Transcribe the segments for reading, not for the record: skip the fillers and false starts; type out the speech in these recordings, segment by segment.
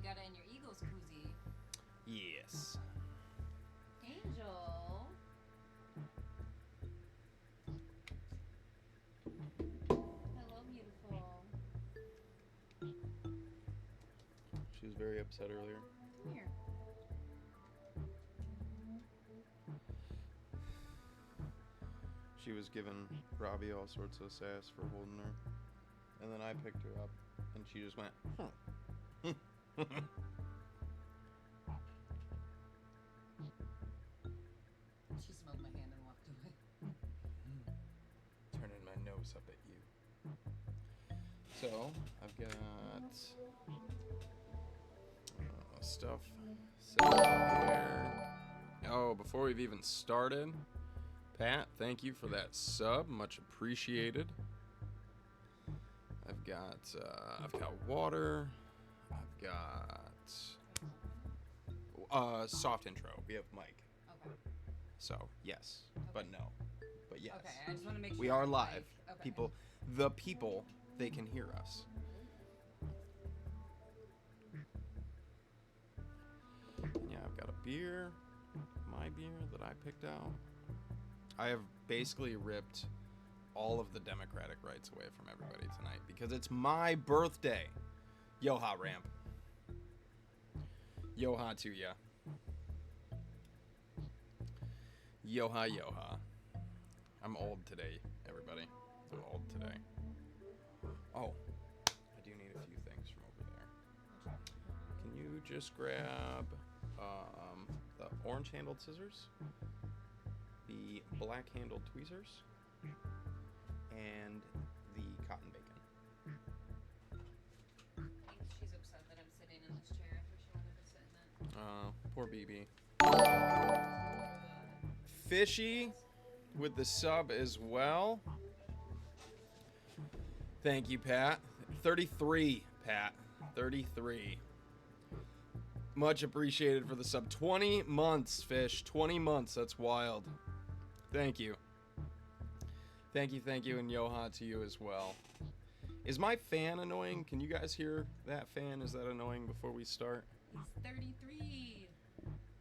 you got it in your Eagles koozie. Yes. Angel. Hello, beautiful. She was very upset earlier. Come here. She was giving Robbie all sorts of sass for holding her. And then I picked her up, and she just went, She smelled my hand and walked away. turning my nose up at you. So, I've got stuff set up here. Oh, before we've even started, Pat, thank you for that sub. Much appreciated. I've got water. I've got soft intro. We have Mike. Okay. So, yes, but no. But yes. Okay, I just want to make sure. We are live. Okay. The people, they can hear us. Yeah, I've got a beer. My beer that I picked out. I have basically ripped all of the democratic rights away from everybody tonight because it's my birthday. Yo-ha, Ramp. Yo-ha to ya. Yo-ha, yo-ha. I'm old today, everybody. I'm old today. Oh, I do need a few things from over there. Can you just grab the orange-handled scissors, the black-handled tweezers, and the cotton bacon? I think she's upset that I'm sitting in this chair after she wanted to sit in it. Poor BB. Fishy with the sub as well. Thank you, Pat. 33, Pat. 33. Much appreciated for the sub. 20 months, Fish. 20 months. That's wild. Thank you. Thank you, and Yoha to you as well. Is my fan annoying? Can you guys hear that fan? Is that annoying before we start? He's 33.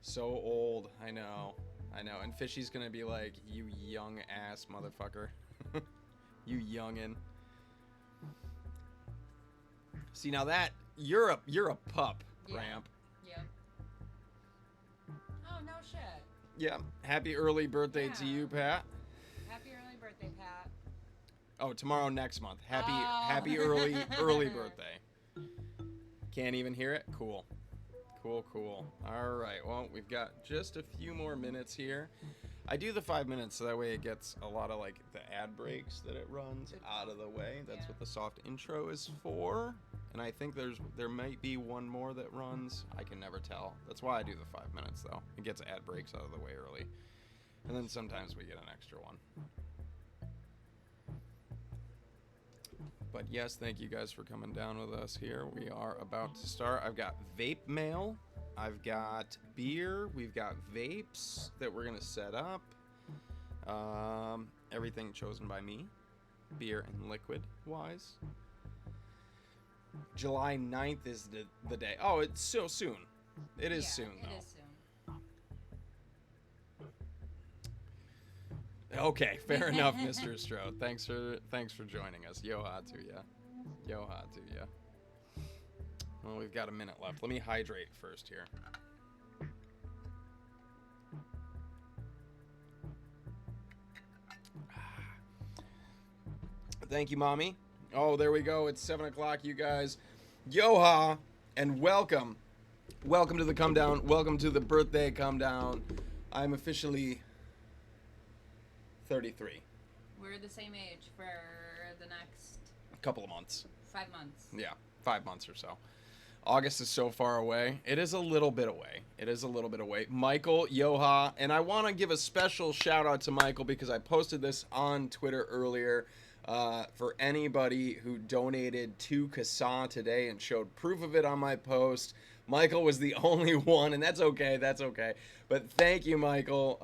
So old. I know. And Fishy's gonna be like, you young ass motherfucker. You youngin'. See, now that, you're a pup, Yeah. Ramp. Yep. Oh, no shit. Yeah. Happy early birthday to you, Pat. Happy early birthday, Pat. Oh, tomorrow next month. Happy Oh. happy early birthday. Can't even hear it? Cool. Cool. All right. Well, we've got just a few more minutes here. I do the 5 minutes so that way it gets a lot of like the ad breaks that it runs out of the way. That's what the soft intro is for. And I think there might be one more that runs. I can never tell. That's why I do the 5 minutes though. It gets ad breaks out of the way early. And then sometimes we get an extra one. But yes, thank you guys for coming down with us here. We are about to start. I've got vape mail. I've got beer. We've got vapes that we're going to set up. Everything chosen by me. Beer and liquid wise. July 9th is the day. Oh, it's so soon. It is soon, though. It is soon. Okay, fair enough, Mr. Strode. Thanks for joining us. Yo-ha to ya. Yo-ha to ya. Well, we've got a minute left. Let me hydrate first here. Thank you, Mommy. Oh, there we go. It's 7 o'clock, you guys. Yo-ha, and welcome. Welcome to the Comedown. Welcome to the birthday Comedown. I'm officially 33. We're the same age for the next Couple of months. 5 months. Yeah, 5 months or so. August is so far away. It is a little bit away. Michael, Yoha, and I want to give a special shout out to Michael because I posted this on Twitter earlier. For anybody who donated to Kasa today and showed proof of it on my post, Michael was the only one, and that's okay. But thank you, Michael,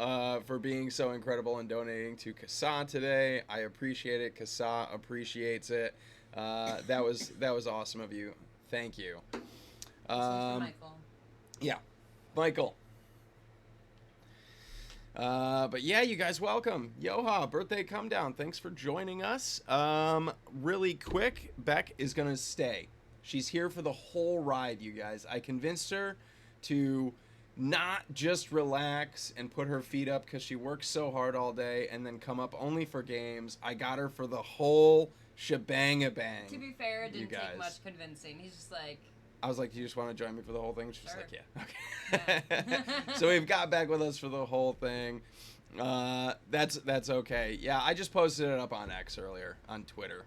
for being so incredible and donating to Kasa today. I appreciate it. Kasa appreciates it. That was awesome of you. Thank you. This one's for Michael. Yeah, Michael. But yeah, you guys, welcome. Yoha, birthday come down. Thanks for joining us. Really quick, Beck is gonna stay. She's here for the whole ride, you guys. I convinced her to not just relax and put her feet up because she works so hard all day and then come up only for games. I got her for the whole shebang-a-bang. To be fair, it didn't take much convincing. He's just like... I was like, "Do you just want to join me for the whole thing?" She's Sure. like, "Yeah, okay." Yeah. So we've got back with us for the whole thing. That's okay. Yeah, I just posted it up on X earlier on Twitter.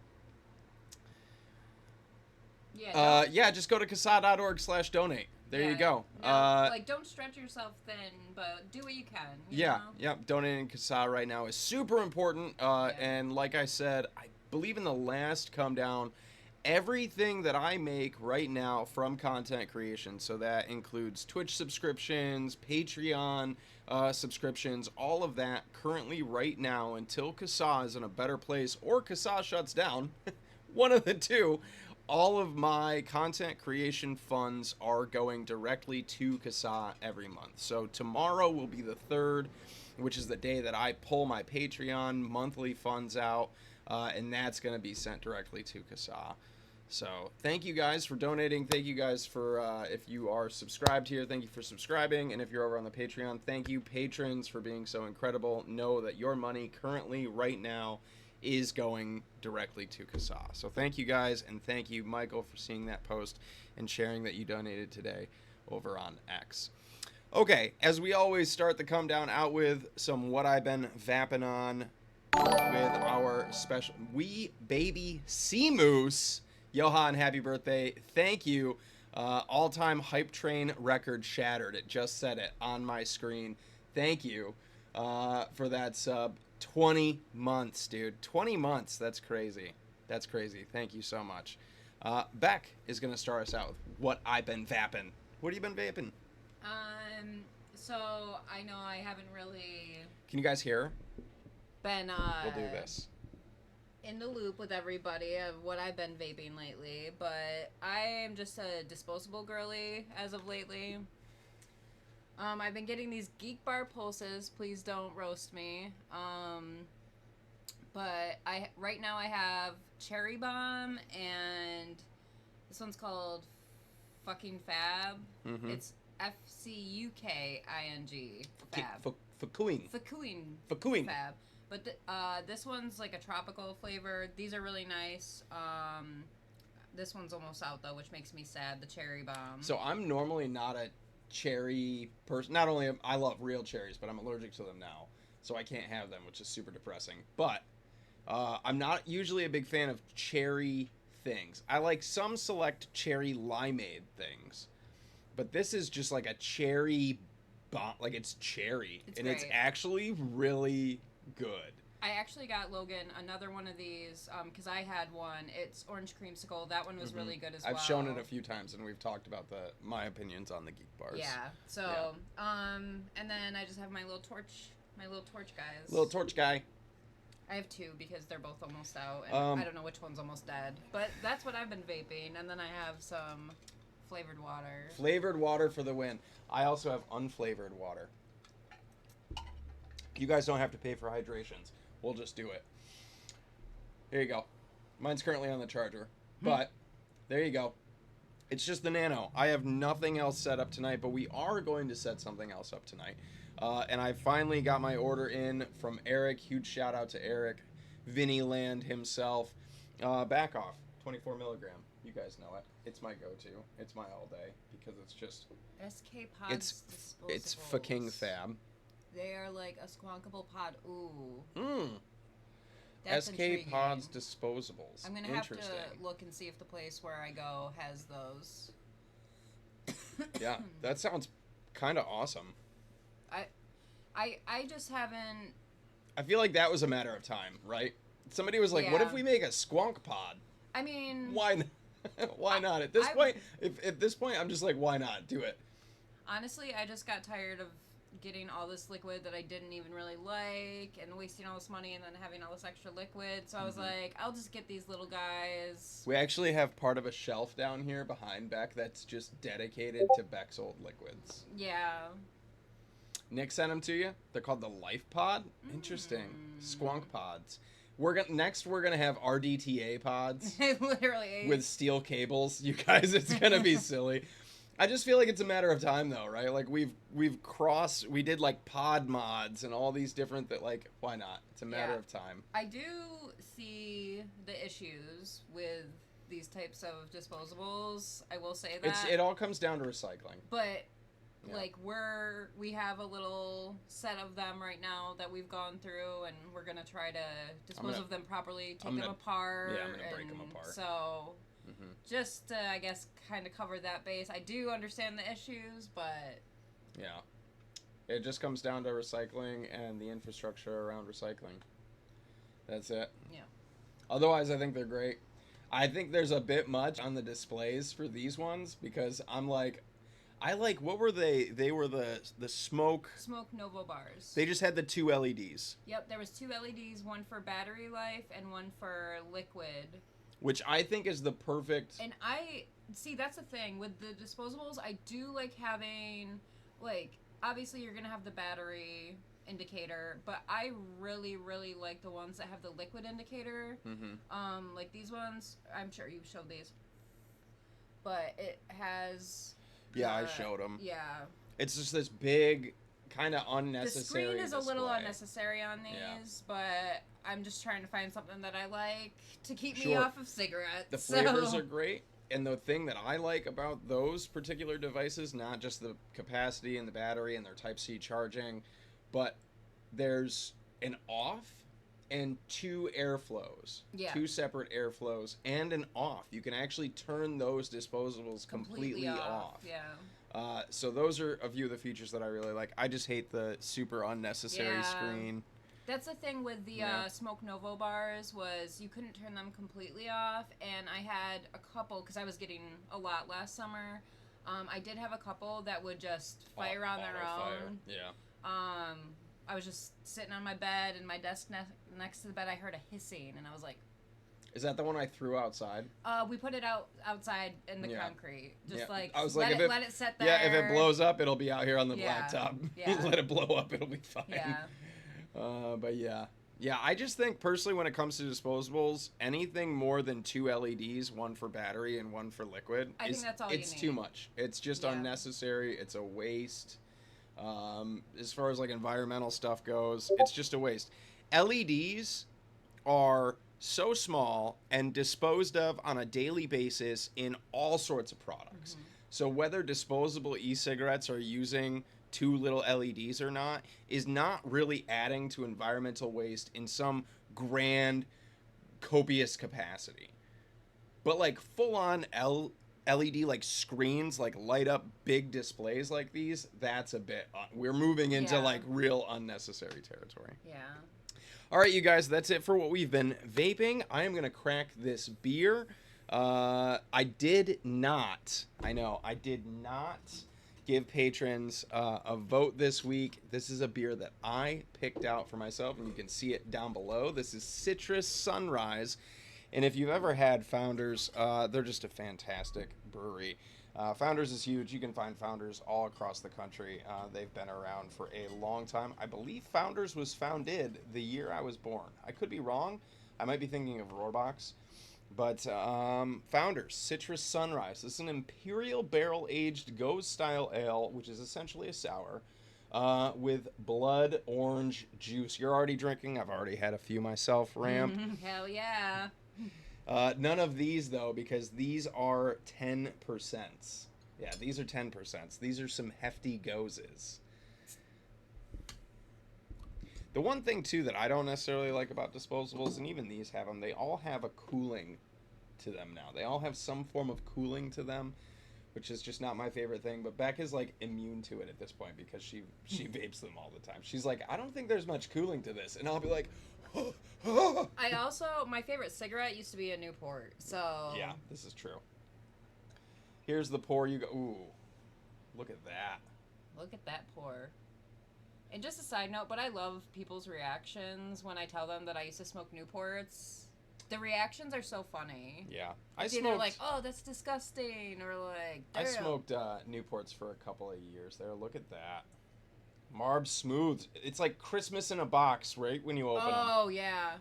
Yeah, just go to CASA.org/donate. There you go. No, don't stretch yourself thin, but do what you can. You know? Donating CASA right now is super important. And like I said, I believe in the last come down, everything that I make right now from content creation, so that includes Twitch subscriptions, Patreon subscriptions, all of that currently right now until CASA is in a better place or CASA shuts down, one of the two, all of my content creation funds are going directly to CASA every month. So tomorrow will be the 3rd, which is the day that I pull my Patreon monthly funds out, and that's going to be sent directly to CASA. So thank you guys for donating. Thank you guys for, if you are subscribed here, thank you for subscribing. And if you're over on the Patreon, thank you, patrons, for being so incredible. Know that your money currently, right now, is going directly to CASA. So thank you guys, and thank you, Michael, for seeing that post and sharing that you donated today over on X. Okay, as we always start the come down out with some what I've been vapping on with our special wee baby sea moose. Johan, happy birthday. Thank you. All-time hype train record shattered. It just said it on my screen. Thank you for that sub. 20 months, dude. 20 months. That's crazy. That's crazy. Thank you so much. Beck is going to start us out with what I've been vapping. What have you been vaping? So I know I haven't really... Can you guys hear? Been, we'll do this. In the loop with everybody of what I've been vaping lately, but I am just a disposable girly as of lately. I've been getting these Geek Bar Pulses. Please don't roast me. But right now I have Cherry Bomb, and this one's called fucking Fab. Mm-hmm. It's FCUKING. Fab. Fukuing Fab. But this one's like a tropical flavor. These are really nice. This one's almost out though, which makes me sad. The Cherry Bomb. So I'm normally not a cherry person. Not only I love real cherries, but I'm allergic to them now, so I can't have them, which is super depressing. But I'm not usually a big fan of cherry things. I like some select cherry limeade things, but this is just like a cherry bomb. Like it's cherry, and great. It's actually really good. I actually got Logan another one of these because I had one. It's orange creamsicle. That one was really good as well. I've shown it a few times, and we've talked about my opinions on the Geek Bars. Yeah. So, and then I just have my little torch guys. Little torch guy. I have two because they're both almost out, and I don't know which one's almost dead. But that's what I've been vaping, and then I have some flavored water. Flavored water for the win. I also have unflavored water. You guys don't have to pay for hydrations. We'll just do it. Here you go. Mine's currently on the charger, but there you go. It's just the Nano. I have nothing else set up tonight, but we are going to set something else up tonight. And I finally got my order in from Eric. Huge shout out to Eric. Vinny Land himself. Back off. 24 milligram. You guys know it. It's my go-to. It's my all day because it's just... SK Pods Disposables. It's fucking fab. They are like a squonkable pod. Ooh. That's SK intriguing. Pods Disposables. I'm going to have to look and see if the place where I go has those. Yeah, that sounds kind of awesome. I just haven't... I feel like that was a matter of time, right? Somebody was like, what if we make a squonk pod? I mean... Why not? Why not? At this point, at this point, I'm just like, why not? Do it. Honestly, I just got tired of getting all this liquid that I didn't even really like and wasting all this money and then having all this extra liquid. So I was like, I'll just get these little guys. We actually have part of a shelf down here behind Beck that's just dedicated to Beck's old liquids. Yeah. Nick sent them to you. They're called the Life Pod. Interesting. Squonk pods. We're gonna have RDTA pods. Literally. With steel cables. You guys, it's gonna be silly. I just feel like it's a matter of time though, right? Like we did like pod mods and all these different that, like, why not? It's a matter of time. I do see the issues with these types of disposables. I will say that. It all comes down to recycling. But like we have a little set of them right now that we've gone through, and we're gonna try to dispose of them properly, take them apart. Yeah, I'm gonna break them apart. So just to, I guess, kind of cover that base. I do understand the issues, but yeah, it just comes down to recycling and the infrastructure around recycling. That's it. Yeah. Otherwise, I think they're great. I think there's a bit much on the displays for these ones because I'm like, what were they? They were the Smoke Novo bars. They just had the 2 LEDs. Yep, there was 2 LEDs, one for battery life and one for liquid. Which I think is the perfect... And I... See, that's the thing. With the disposables, I do like having... Like, obviously you're going to have the battery indicator, but I really, really like the ones that have the liquid indicator. Like these ones, I'm sure you've showed these. But it has... Yeah, I showed them. Yeah. It's just this big, kind of unnecessary The screen is display. a little unnecessary on these, but I'm just trying to find something that I like to keep me off of cigarettes. The flavors are great, and the thing that I like about those particular devices, not just the capacity and the battery and their Type-C charging, but there's an off and 2 airflows. Yeah. 2 separate airflows and an off. You can actually turn those disposables completely off. Yeah. So those are a few of the features that I really like. I just hate the super unnecessary screen. That's the thing with the Smoke Novo bars was you couldn't turn them completely off, and I had a couple because I was getting a lot last summer. I did have a couple that would just fire on their own. Yeah. I was just sitting on my bed, and my desk next to the bed, I heard a hissing, and I was like... Is that the one I threw outside? We put it outside in the concrete. Just like, I was let it sit there. Yeah, if it blows up, it'll be out here on the blacktop. Yeah. Let it blow up, it'll be fine. Yeah. But yeah. Yeah, I just think, personally, when it comes to disposables, anything more than 2 LEDs, one for battery and one for liquid, I think that's all it's you need. too much. It's just unnecessary. It's a waste. As far as like environmental stuff goes, it's just a waste. LEDs are so small and disposed of on a daily basis in all sorts of products. So whether disposable e-cigarettes are using 2 little LEDs or not is not really adding to environmental waste in some grand, copious capacity. But like full-on LED like screens, like light up big displays like these, that's a bit we're moving into like real unnecessary territory. Yeah. All right, you guys, that's it for what we've been vaping. I am gonna crack this beer. I did not give patrons a vote this week. This is a beer that I picked out for myself, and you can see it down below. This is Citrus Sunrise. And if you've ever had Founders, they're just a fantastic brewery. Founders is huge. You can find Founders all across the country. They've been around for a long time. I believe Founders was founded the year I was born. I could be wrong. I might be thinking of Rohrbach's. But Founders, Citrus Sunrise. This is an Imperial Barrel-Aged Gose-style ale, which is essentially a sour, with blood orange juice. You're already drinking. I've already had a few myself, Ramp. Hell yeah. None of these, though, because these are 10%. Yeah, these are 10%. These are some hefty Goses. The one thing, too, that I don't necessarily like about disposables, and even these have them, they all have a cooling to them now. They all have some form of cooling to them, which is just not my favorite thing. But Beck is, like, immune to it at this point because she vapes them all the time. She's like, I don't think there's much cooling to this. And I'll be like, I also, my favorite cigarette used to be a Newport, so... Yeah, this is true. Here's the pour you go. Ooh, look at that. Look at that pour. And just a side note, but I love people's reactions when I tell them that I used to smoke Newports. The reactions are so funny. Yeah. It's either like, oh, that's disgusting, or like, damn. I smoked Newports for a couple of years there. Look at that. Marb Smooth. It's like Christmas in a box, right? When you open them. Oh, yeah.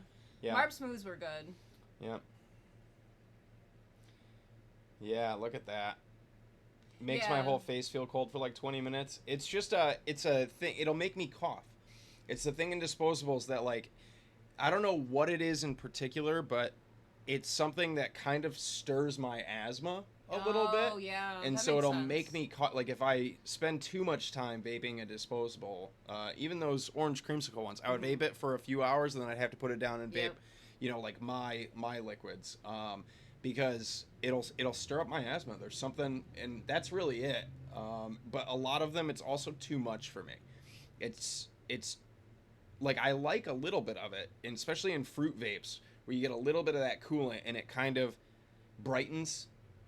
Yeah. Marb Smooths were good. Yeah. Yeah, look at that. Makes my whole face feel cold for like 20 minutes. It's just it's a thing. It'll make me cough. It's the thing in disposables that, like, I don't know what it is in particular, but it's something that kind of stirs my asthma a little bit. Oh, yeah. And that so makes it'll sense. make me cough. Like, if I spend too much time vaping a disposable, even those orange creamsicle ones, I would vape it for a few hours and then I'd have to put it down and vape, you know, like my liquids. Because it'll stir up my asthma. There's something, and that's really it. But a lot of them, it's also too much for me. It's like, I like a little bit of it, and especially in fruit vapes, where you get a little bit of that coolant, and it kind of brightens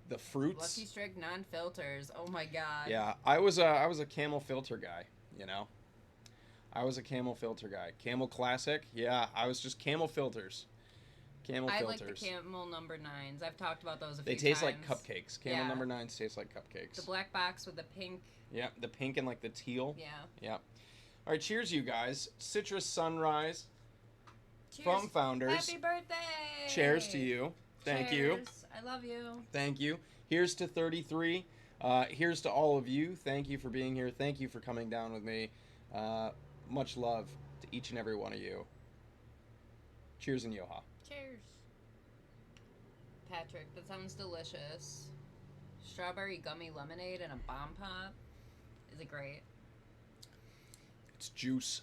the fruits. Lucky Strike non-filters. Oh my god. Yeah, I was a Camel filter guy. You know, I was a Camel filter guy. Camel Classic. Yeah, I was just Camel filters. Camel filters. I like the Camel number 9s. I've talked about those a few times. They taste like cupcakes. Camel number 9s taste like cupcakes. The black box with the pink. Yeah, the pink and like the teal. Yeah. Yeah. All right, cheers, you guys. Citrus Sunrise. Cheers. From Founders. Happy birthday. Cheers to you. Thank you. I love you. Thank you. Here's to 33. Here's to all of you. Thank you for being here. Thank you for coming down with me. Much love to each and every one of you. Cheers and yoha. Cheers. Patrick, that sounds delicious. Strawberry gummy lemonade and a bomb pop. Is it great? It's juice.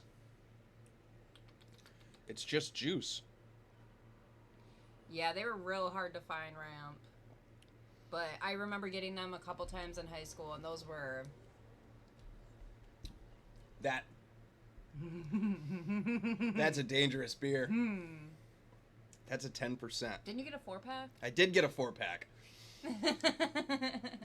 It's just juice. Yeah, they were real hard to find, Ramp. But I remember getting them a couple times in high school, and those were... That's a dangerous beer. That's a 10%. Didn't you get a 4-pack? I did get a 4-pack.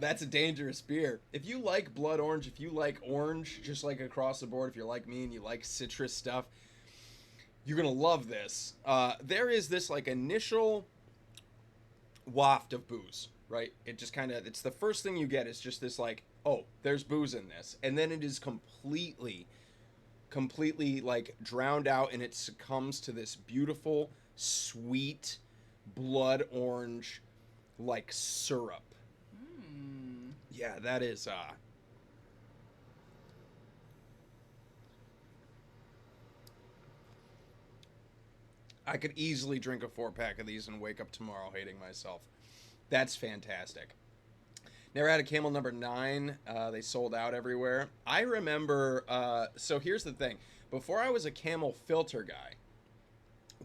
That's a dangerous beer. If you like blood orange, if you like orange, just like across the board, if you're like me and you like citrus stuff, you're gonna love this. There is this like initial waft of booze, right? It just kind of, it's the first thing you get is just this like, oh, there's booze in this. And then it is completely like drowned out, and it succumbs to this beautiful, sweet, blood orange, like syrup. Yeah, that is, I could easily drink a 4-pack of these and wake up tomorrow hating myself. That's fantastic. Never had a Camel number 9. They sold out everywhere. I remember, so here's the thing. Before I was a Camel filter guy,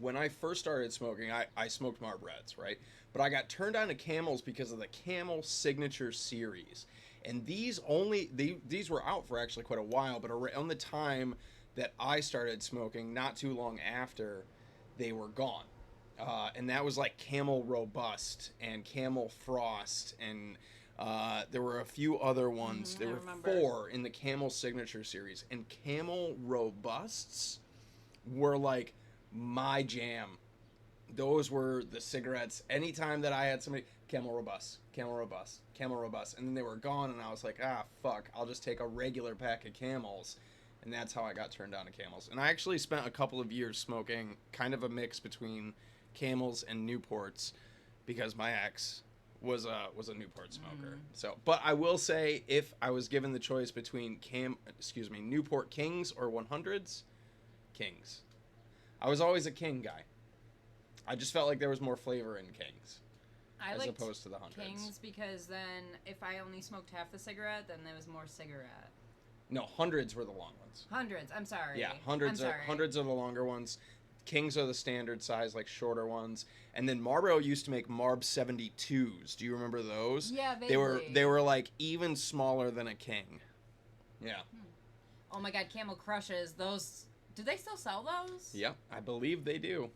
when I first started smoking, I smoked Marb Reds, right? But I got turned on to Camels because of the Camel Signature series. And these were out for actually quite a while, but around the time that I started smoking, not too long after, they were gone. And that was like Camel Robust and Camel Frost, and there were a few other ones. There were 4 in the Camel Signature series, and Camel Robusts were like my jam. Those were the cigarettes. Anytime that I had somebody, Camel Robust, Camel Robust, Camel Robust, and then they were gone, and I was like, ah, fuck, I'll just take a regular pack of Camels. And that's how I got turned on to Camels. And I actually spent a couple of years smoking kind of a mix between Camels and Newports, because my ex was a Newport smoker. So, but I will say, if I was given the choice between Newport Kings or 100s, Kings. I was always a King guy. I just felt like there was more flavor in Kings as opposed to the 100s. Kings because then if I only smoked half the cigarette, then there was more cigarette. No, 100s were the long ones. 100s, I'm sorry. Yeah, 100s are the longer ones. Kings are the standard size, like shorter ones. And then Marlboro used to make Marb 72s. Do you remember those? Yeah, vaguely. They were like even smaller than a King. Yeah. Oh my god, Camel Crushes, those... Do they still sell those? Yeah, I believe they do.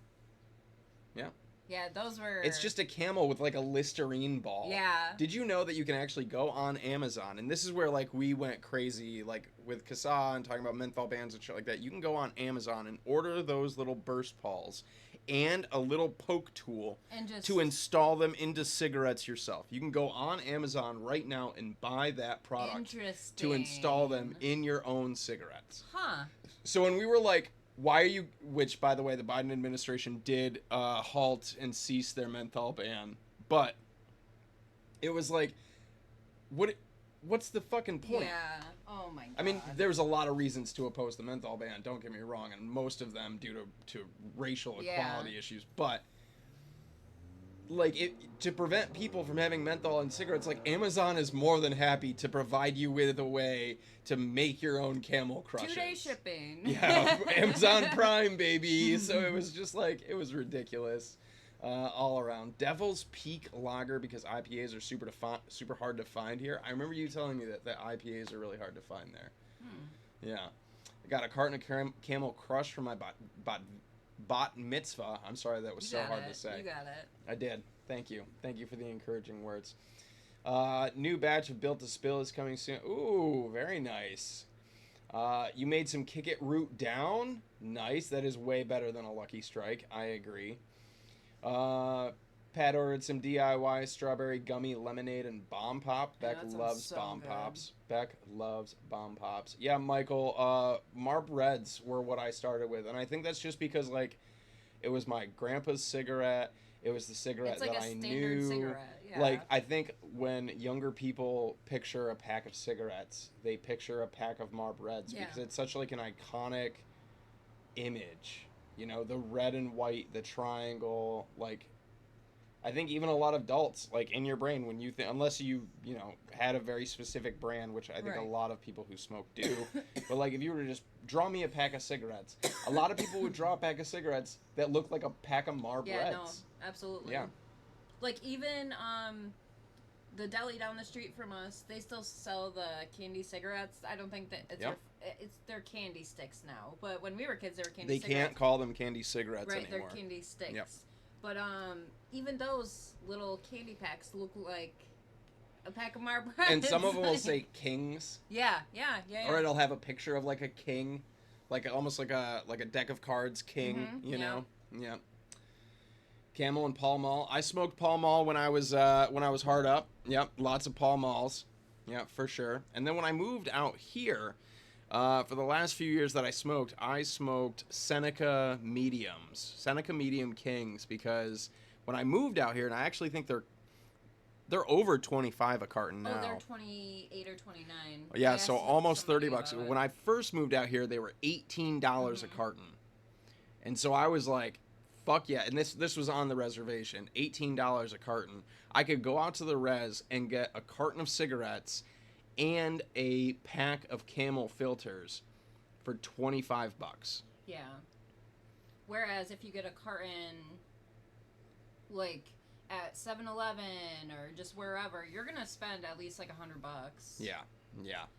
Yeah. Yeah, those were... It's just a Camel with like a Listerine ball. Yeah. Did you know that you can actually go on Amazon, and this is where like we went crazy, like with Kasa and talking about menthol bands and shit like that. You can go on Amazon and order those little burst balls and a little poke tool and just... to install them into cigarettes yourself. You can go on Amazon right now and buy that product to install them in your own cigarettes. Huh. So when we were like, why are you, which by the way, the Biden administration did halt and cease their menthol ban, but it was like, what's the fucking point? Yeah. Oh my god. I mean, there's a lot of reasons to oppose the menthol ban, don't get me wrong, and most of them due to racial equality issues, but like to prevent people from having menthol in cigarettes, like Amazon is more than happy to provide you with a way to make your own Camel Crushes. 2-day shipping. Yeah, Amazon Prime, baby. So it was just like, it was ridiculous all around. Devil's Peak Lager, because IPAs are super hard to find here. I remember you telling me that IPAs are really hard to find there. Yeah. I got a carton of Camel Crush for my bat mitzvah. I'm sorry that was so hard to say. You got it. I did. Thank you. Thank you for the encouraging words. New batch of Built to Spill is coming soon. Ooh, very nice. You made some Kick It Root Down. Nice. That is way better than a Lucky Strike. I agree. Pat ordered some DIY strawberry gummy lemonade and bomb pop. Beck loves bomb pops. Beck loves bomb pops. Yeah, Michael, Marb Reds were what I started with. And I think that's just because, like, it was my grandpa's cigarette. It was the cigarette that I knew. Cigarette, yeah. Like, I think when younger people picture a pack of cigarettes, they picture a pack of Marb Reds because it's such like an iconic image. You know, the red and white, the triangle, like, I think even a lot of adults, like, in your brain, when you think, unless you know, had a very specific brand, which I think a lot of people who smoke do, but, like, if you were to just draw me a pack of cigarettes, a lot of people would draw a pack of cigarettes that looked like a pack of Marb Reds. Yeah, no, absolutely. Yeah. Like, even, the deli down the street from us, they still sell the candy cigarettes. I don't think that it's their candy sticks now, but when we were kids, they were candy cigarettes. They can't call them candy cigarettes anymore. Right, they're candy sticks. Yep. But even those little candy packs look like a pack of Marb Reds. And some of them will say Kings. Yeah. Or it'll have a picture of like a king, like almost like a deck of cards king. You know. Yeah. Camel and Pall Mall. I smoked Pall Mall when I was hard up. Yep, lots of Pall Malls. Yeah, for sure. And then when I moved out here, for the last few years that I smoked Seneca Mediums, Seneca Medium Kings, because when I moved out here, and I actually think they're over 25 a carton now. Oh, they're 28 or 29. Yeah, so almost $30. When I first moved out here, they were $18 a carton. And so I was like, fuck yeah. And this was on the reservation, $18 a carton. I could go out to the res and get a carton of cigarettes and a pack of Camel filters for $25. Yeah. Whereas if you get a carton, like, at 7-Eleven or just wherever, you're going to spend at least, like, $100. Yeah.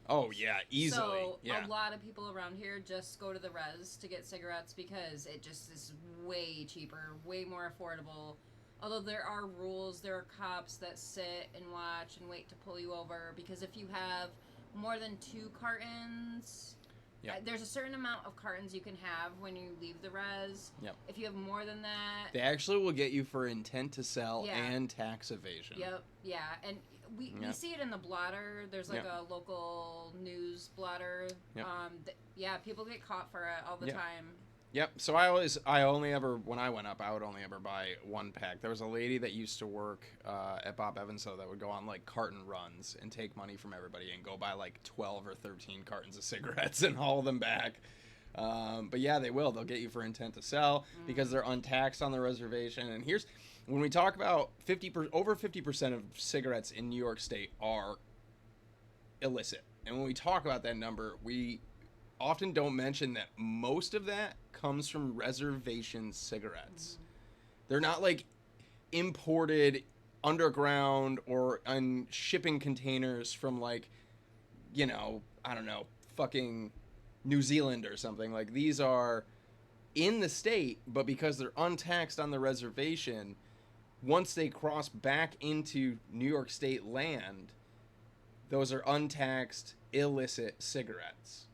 Oh, yeah, easily. So, yeah. A lot of people around here just go to the res to get cigarettes because it just is way cheaper, way more affordable. Although there are rules, there are cops that sit and watch and wait to pull you over, because if you have more than 2 cartons, there's a certain amount of cartons you can have when you leave the res. Yep. If you have more than that, they actually will get you for intent to sell and tax evasion. Yep, yeah. And we see it in the blotter. There's like a local news blotter. Yep. People get caught for it all the time. Yep. So when I went up, I would only ever buy 1 pack. There was a lady that used to work at Bob Evans that would go on like carton runs and take money from everybody and go buy like 12 or 13 cartons of cigarettes and haul them back. But yeah, they will. They'll get you for intent to sell because they're untaxed on the reservation. And here's when we talk about over 50% of cigarettes in New York State are illicit. And when we talk about that number, we often don't mention that most of that comes from reservation cigarettes. They're not like imported underground or on shipping containers from like, I don't know, fucking New Zealand or something. Like these are in the state, but because they're untaxed on the reservation, once they cross back into New York State land, those are untaxed, illicit cigarettes.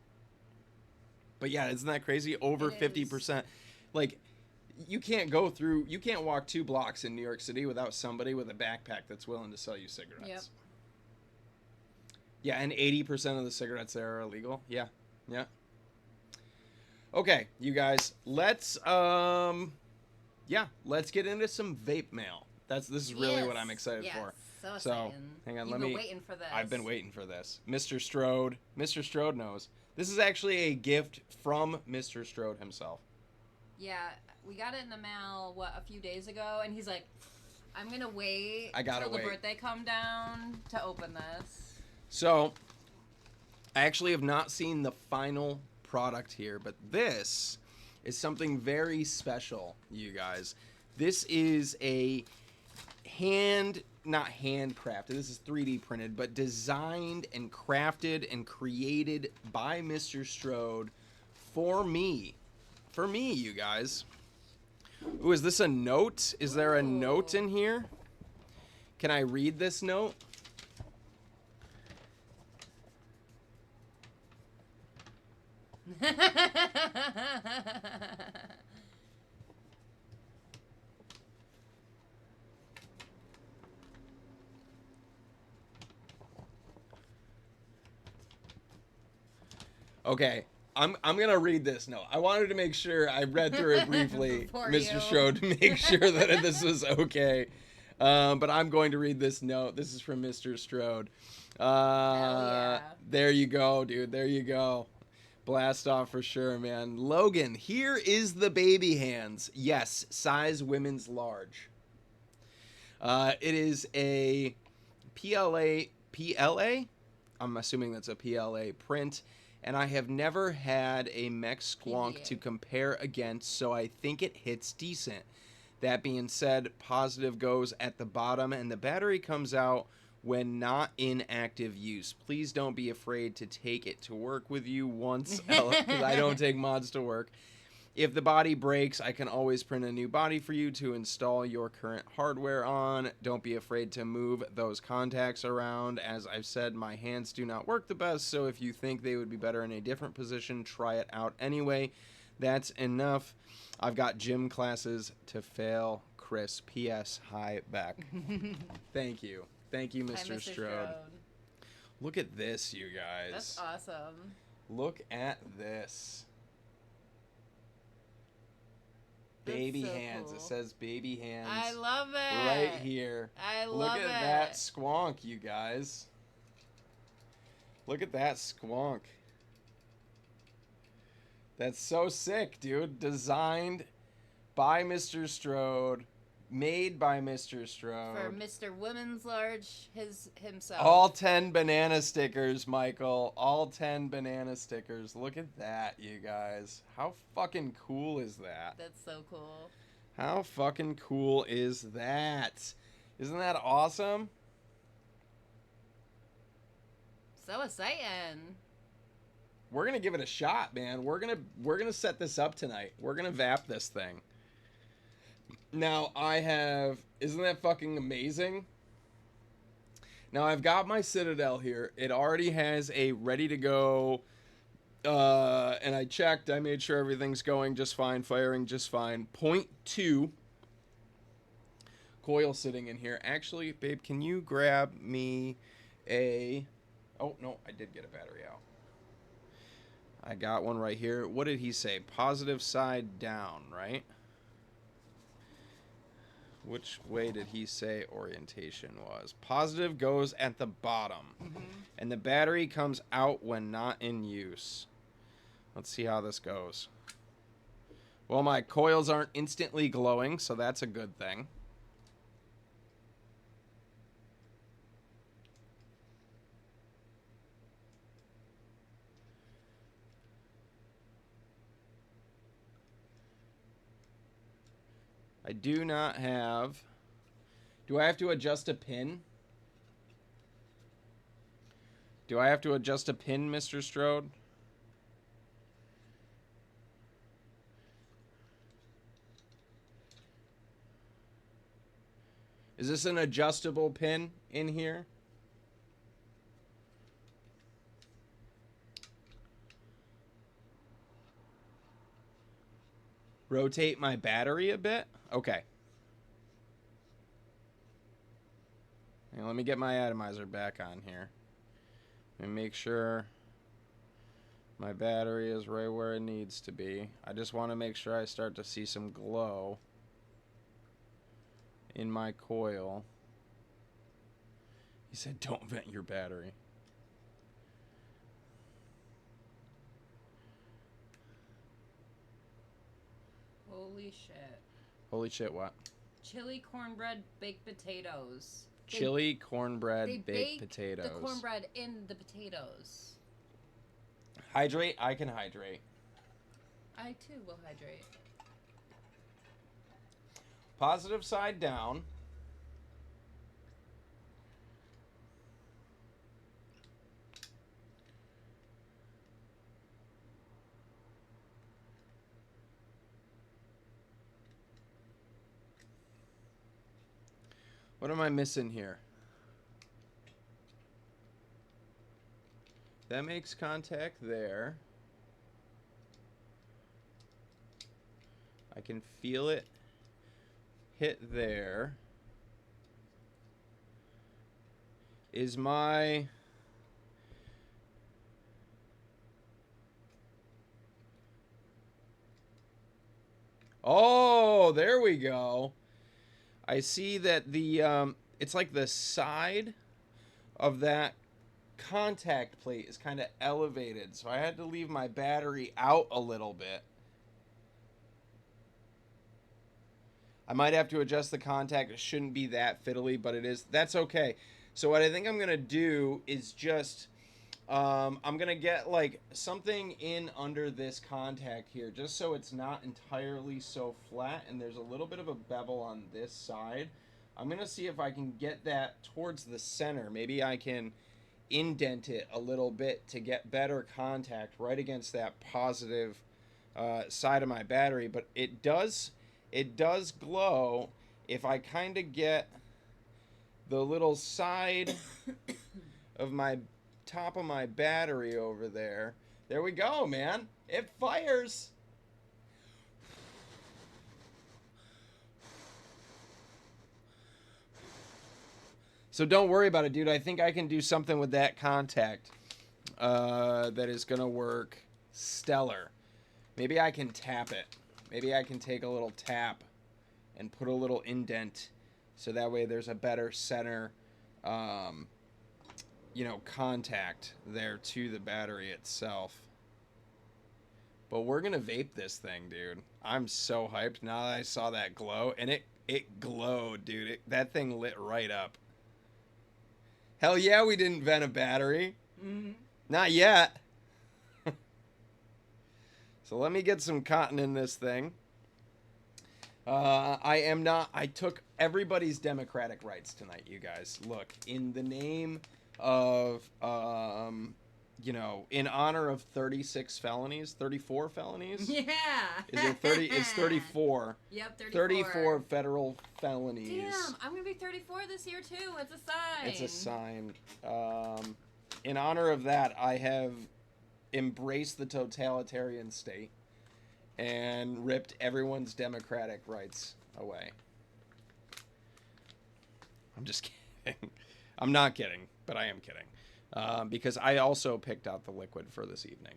But yeah, isn't that crazy? Over 50%. Like, you can't walk 2 blocks in New York City without somebody with a backpack that's willing to sell you cigarettes. Yep. Yeah, and 80% of the cigarettes there are illegal. Yeah. Yeah. Okay, you guys, let's get into some vape mail. This is really what I'm excited for. So exciting. So, hang on, You've been waiting for this. I've been waiting for this. Mr. Strode knows. This is actually a gift from Mr. Strode himself. Yeah, we got it in the mail, a few days ago, and he's like, I'm going to wait until the birthday come down to open this. So, I actually have not seen the final product here, but this is something very special, you guys. This is a not handcrafted, this is 3D printed, but designed and crafted and created by Mr. Strode for me, you guys. Ooh, is this a note? Is there a note in here? Can I read this note? Okay, I'm gonna read this note. I wanted to make sure I read through it briefly, Mr. Strode, to make sure that this was okay. But I'm going to read this note. This is from Mr. Strode. Yeah. There you go, dude. There you go. Blast off for sure, man. Logan, here is the baby hands. Yes, size women's large. It is a PLA? I'm assuming that's a PLA print. And I have never had a mech squonk to compare against, so I think it hits decent. That being said, positive goes at the bottom, and the battery comes out when not in active use. Please don't be afraid to take it to work with you once, because I don't take mods to work. If the body breaks, I can always print a new body for you to install your current hardware on. Don't be afraid to move those contacts around. As I've said, my hands do not work the best, so if you think they would be better in a different position, try it out anyway. That's enough. I've got gym classes to fail. Chris, P.S. Hi, back. Thank you. Thank you, Mr. Strode. Look at this, you guys. That's awesome. Look at this. Baby hands. Cool. It says baby hands. I love it. Right here. I love it. Look at that squonk, you guys. Look at that squonk. That's so sick, dude. Designed by Mr. Strode. Made by Mr. Strode. For Mr. Women's Large himself. All 10 banana stickers, Michael. All 10 banana stickers. Look at that, you guys. How fucking cool is that? That's so cool. How fucking cool is that? Isn't that awesome? So exciting. We're gonna give it a shot, man. We're gonna set this up tonight. We're gonna vap this thing. Now, isn't that fucking amazing? Now, I've got my Citadel here. It already has a ready to go, and I checked. I made sure everything's going just fine, firing just fine. 0.2 coil sitting in here. Actually, babe, can you grab me oh, no, I did get a battery out. I got one right here. What did he say? Positive side down, right? Which way did he say orientation was? Positive goes at the bottom. Mm-hmm. And the battery comes out when not in use. Let's see how this goes. Well, my coils aren't instantly glowing, so that's a good thing. I do not have... Do I have to adjust a pin? Do I have to adjust a pin, Mr. Strode? Is this an adjustable pin in here? Rotate my battery a bit? Okay. And let me get my atomizer back on here. And make sure my battery is right where it needs to be. I just want to make sure I start to see some glow in my coil. He said, don't vent your battery. Holy shit. Holy shit, what? Chili cornbread baked potatoes. Chili cornbread baked bake potatoes. The cornbread in the potatoes. Hydrate? I can hydrate. I too will hydrate. Positive side down. What am I missing here? That makes contact there. I can feel it hit there. Is my... Oh, there we go. I see that the, it's like the side of that contact plate is kind of elevated. So I had to leave my battery out a little bit. I might have to adjust the contact. It shouldn't be that fiddly, but it is. That's okay. So what I think I'm going to do is just, I'm going to get like something in under this contact here, just so it's not entirely so flat and there's a little bit of a bevel on this side. I'm going to see if I can get that towards the center. Maybe I can indent it a little bit to get better contact right against that positive side of my battery. But it does glow if I kind of get the little side of my top of my battery over there. There we go, man. It fires. So don't worry about it, dude. I think I can do something with that contact that is going to work stellar. Maybe I can tap it. Maybe I can take a little tap and put a little indent so that way there's a better center, contact there to the battery itself. But we're going to vape this thing, dude. I'm so hyped now that I saw that glow. And it glowed, dude. That thing lit right up. Hell yeah, we didn't vent a battery. Mm-hmm. Not yet. So let me get some cotton in this thing. I took everybody's democratic rights tonight, you guys. Look, in the name of, in honor of 36 felonies, 34 felonies? Yeah. Is it 30? It's 34. Yep, 34. 34 federal felonies. Damn, I'm going to be 34 this year, too. It's a sign. It's a sign. In honor of that, I have embraced the totalitarian state and ripped everyone's democratic rights away. I'm just kidding. I'm not kidding, but I am kidding. Because I also picked out the liquid for this evening.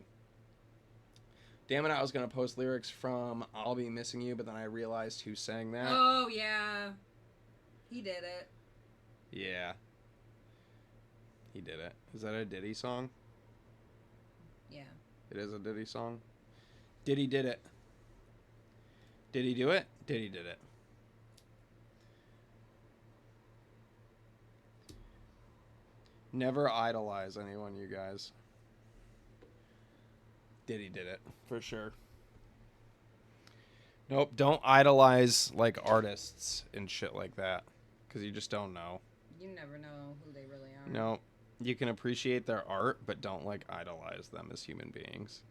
Damn it, I was going to post lyrics from I'll Be Missing You, but then I realized who sang that. Oh, yeah. He did it. Yeah. He did it. Is that a Diddy song? Yeah. It is a Diddy song? Diddy did it. Did he do it? Diddy did it. Never idolize anyone, you guys. Diddy did it, for sure. Nope, don't idolize, like, artists and shit like that. Because you just don't know. You never know who they really are. No, you can appreciate their art, but don't, like, idolize them as human beings.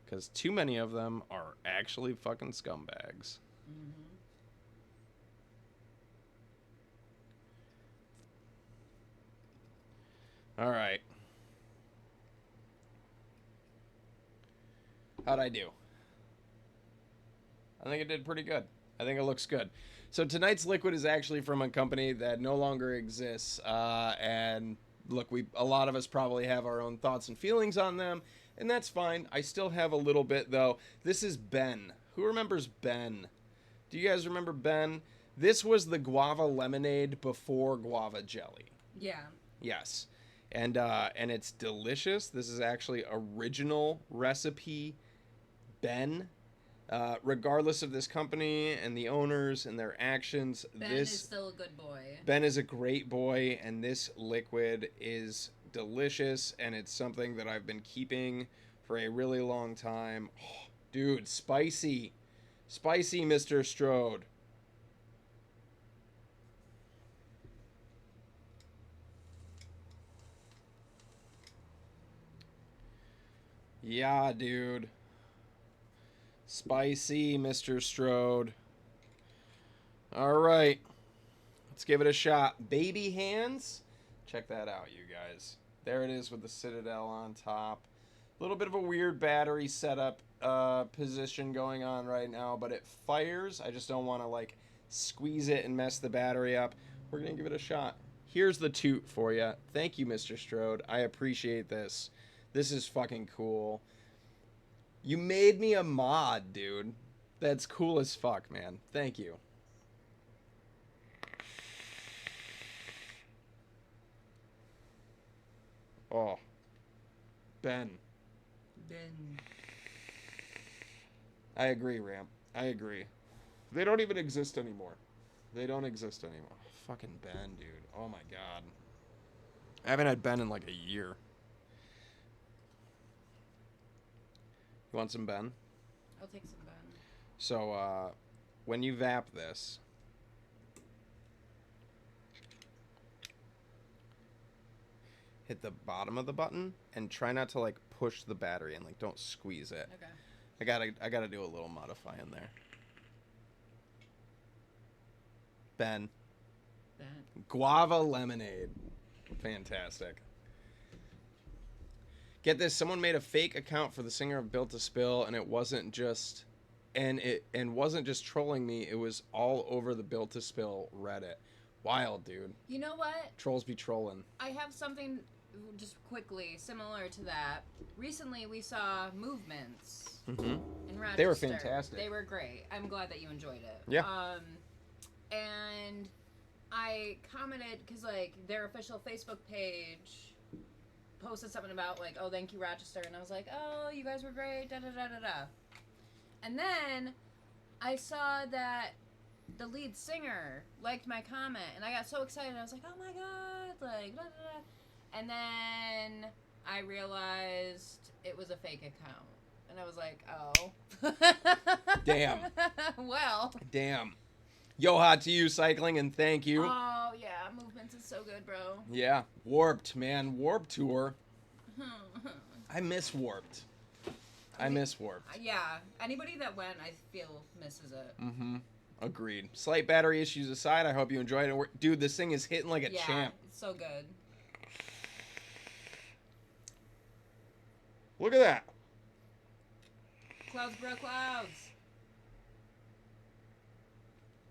Because too many of them are actually fucking scumbags. Mm-hmm. All right. How'd I do? I think it did pretty good. I think it looks good. So tonight's liquid is actually from a company that no longer exists. And look, a lot of us probably have our own thoughts and feelings on them, and that's fine. I still have a little bit though. This is Ben. Who remembers Ben? Do you guys remember Ben? This was the guava lemonade before guava jelly. Yeah. Yes. And it's delicious. This is actually original recipe Ben. Regardless of this company and the owners and their actions, Ben is still a good boy. Ben is a great boy, and this liquid is delicious, and it's something that I've been keeping for a really long time. Oh, dude, spicy, Mr. Strode. Yeah, dude. Spicy, Mr. Strode. All right. Let's give it a shot. Baby hands. Check that out, you guys. There it is with the Citadel on top. A little bit of a weird battery setup position going on right now, but it fires. I just don't want to, like, squeeze it and mess the battery up. We're going to give it a shot. Here's the toot for you. Thank you, Mr. Strode. I appreciate this. This is fucking cool. You made me a mod, dude. That's cool as fuck, man. Thank you. Oh. Ben. I agree, Ramp. I agree. They don't even exist anymore. They don't exist anymore. Fucking Ben, dude. Oh my god. I haven't had Ben in like a year. You want some Ben? I'll take some Ben. So, when you vap this, hit the bottom of the button and try not to, like, push the battery in. Like, don't squeeze it. Okay. I gotta do a little modifying there. Ben. Guava lemonade. Fantastic. Get this, someone made a fake account for the singer of Built to Spill, and it wasn't just trolling me, it was all over the Built to Spill Reddit. Wild, dude. You know what? Trolls be trolling. I have something just quickly similar to that. Recently we saw Movements in Rochester. They were fantastic. They were great. I'm glad that you enjoyed it. Yeah. And I commented, because, like, their official Facebook page posted something about, like, oh, thank you, Rochester. And I was like, oh, you guys were great, da-da-da-da-da. And then I saw that the lead singer liked my comment, and I got so excited. I was like, oh, my God, like, da-da-da. And then I realized it was a fake account. And I was like, oh. Damn. Well. Damn. Yo, hot to you, Cycling, and thank you. Oh, yeah, Movements is so good, bro. Yeah, Warped, man. Warped Tour. I miss Warped. I miss Warped. Yeah, anybody that went, I feel, misses it. Agreed. Slight battery issues aside, I hope you enjoyed it. Dude, this thing is hitting like a champ. It's so good. Look at that. Clouds, bro, clouds.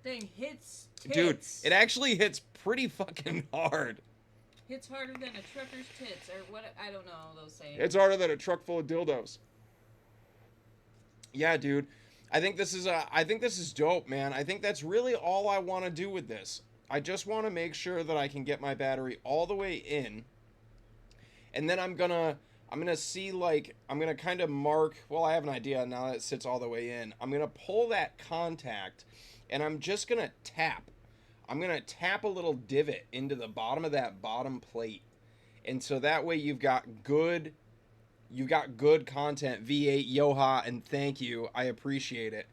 Thing hits tits. Dude, it actually hits pretty fucking hard. Hits harder than a trucker's tits, or what? I don't know those sayings. It's harder than a truck full of dildos. Yeah, dude. I think this is dope, man. I think that's really all I want to do with this. I just want to make sure that I can get my battery all the way in. And then I'm gonna see, like, I'm gonna kind of mark, well, I have an idea now that it sits all the way in. I'm gonna pull that contact, and I'm just gonna tap. I'm gonna tap a little divot into the bottom of that bottom plate. And so that way you've got good content. V8, Yoha, and thank you. I appreciate it.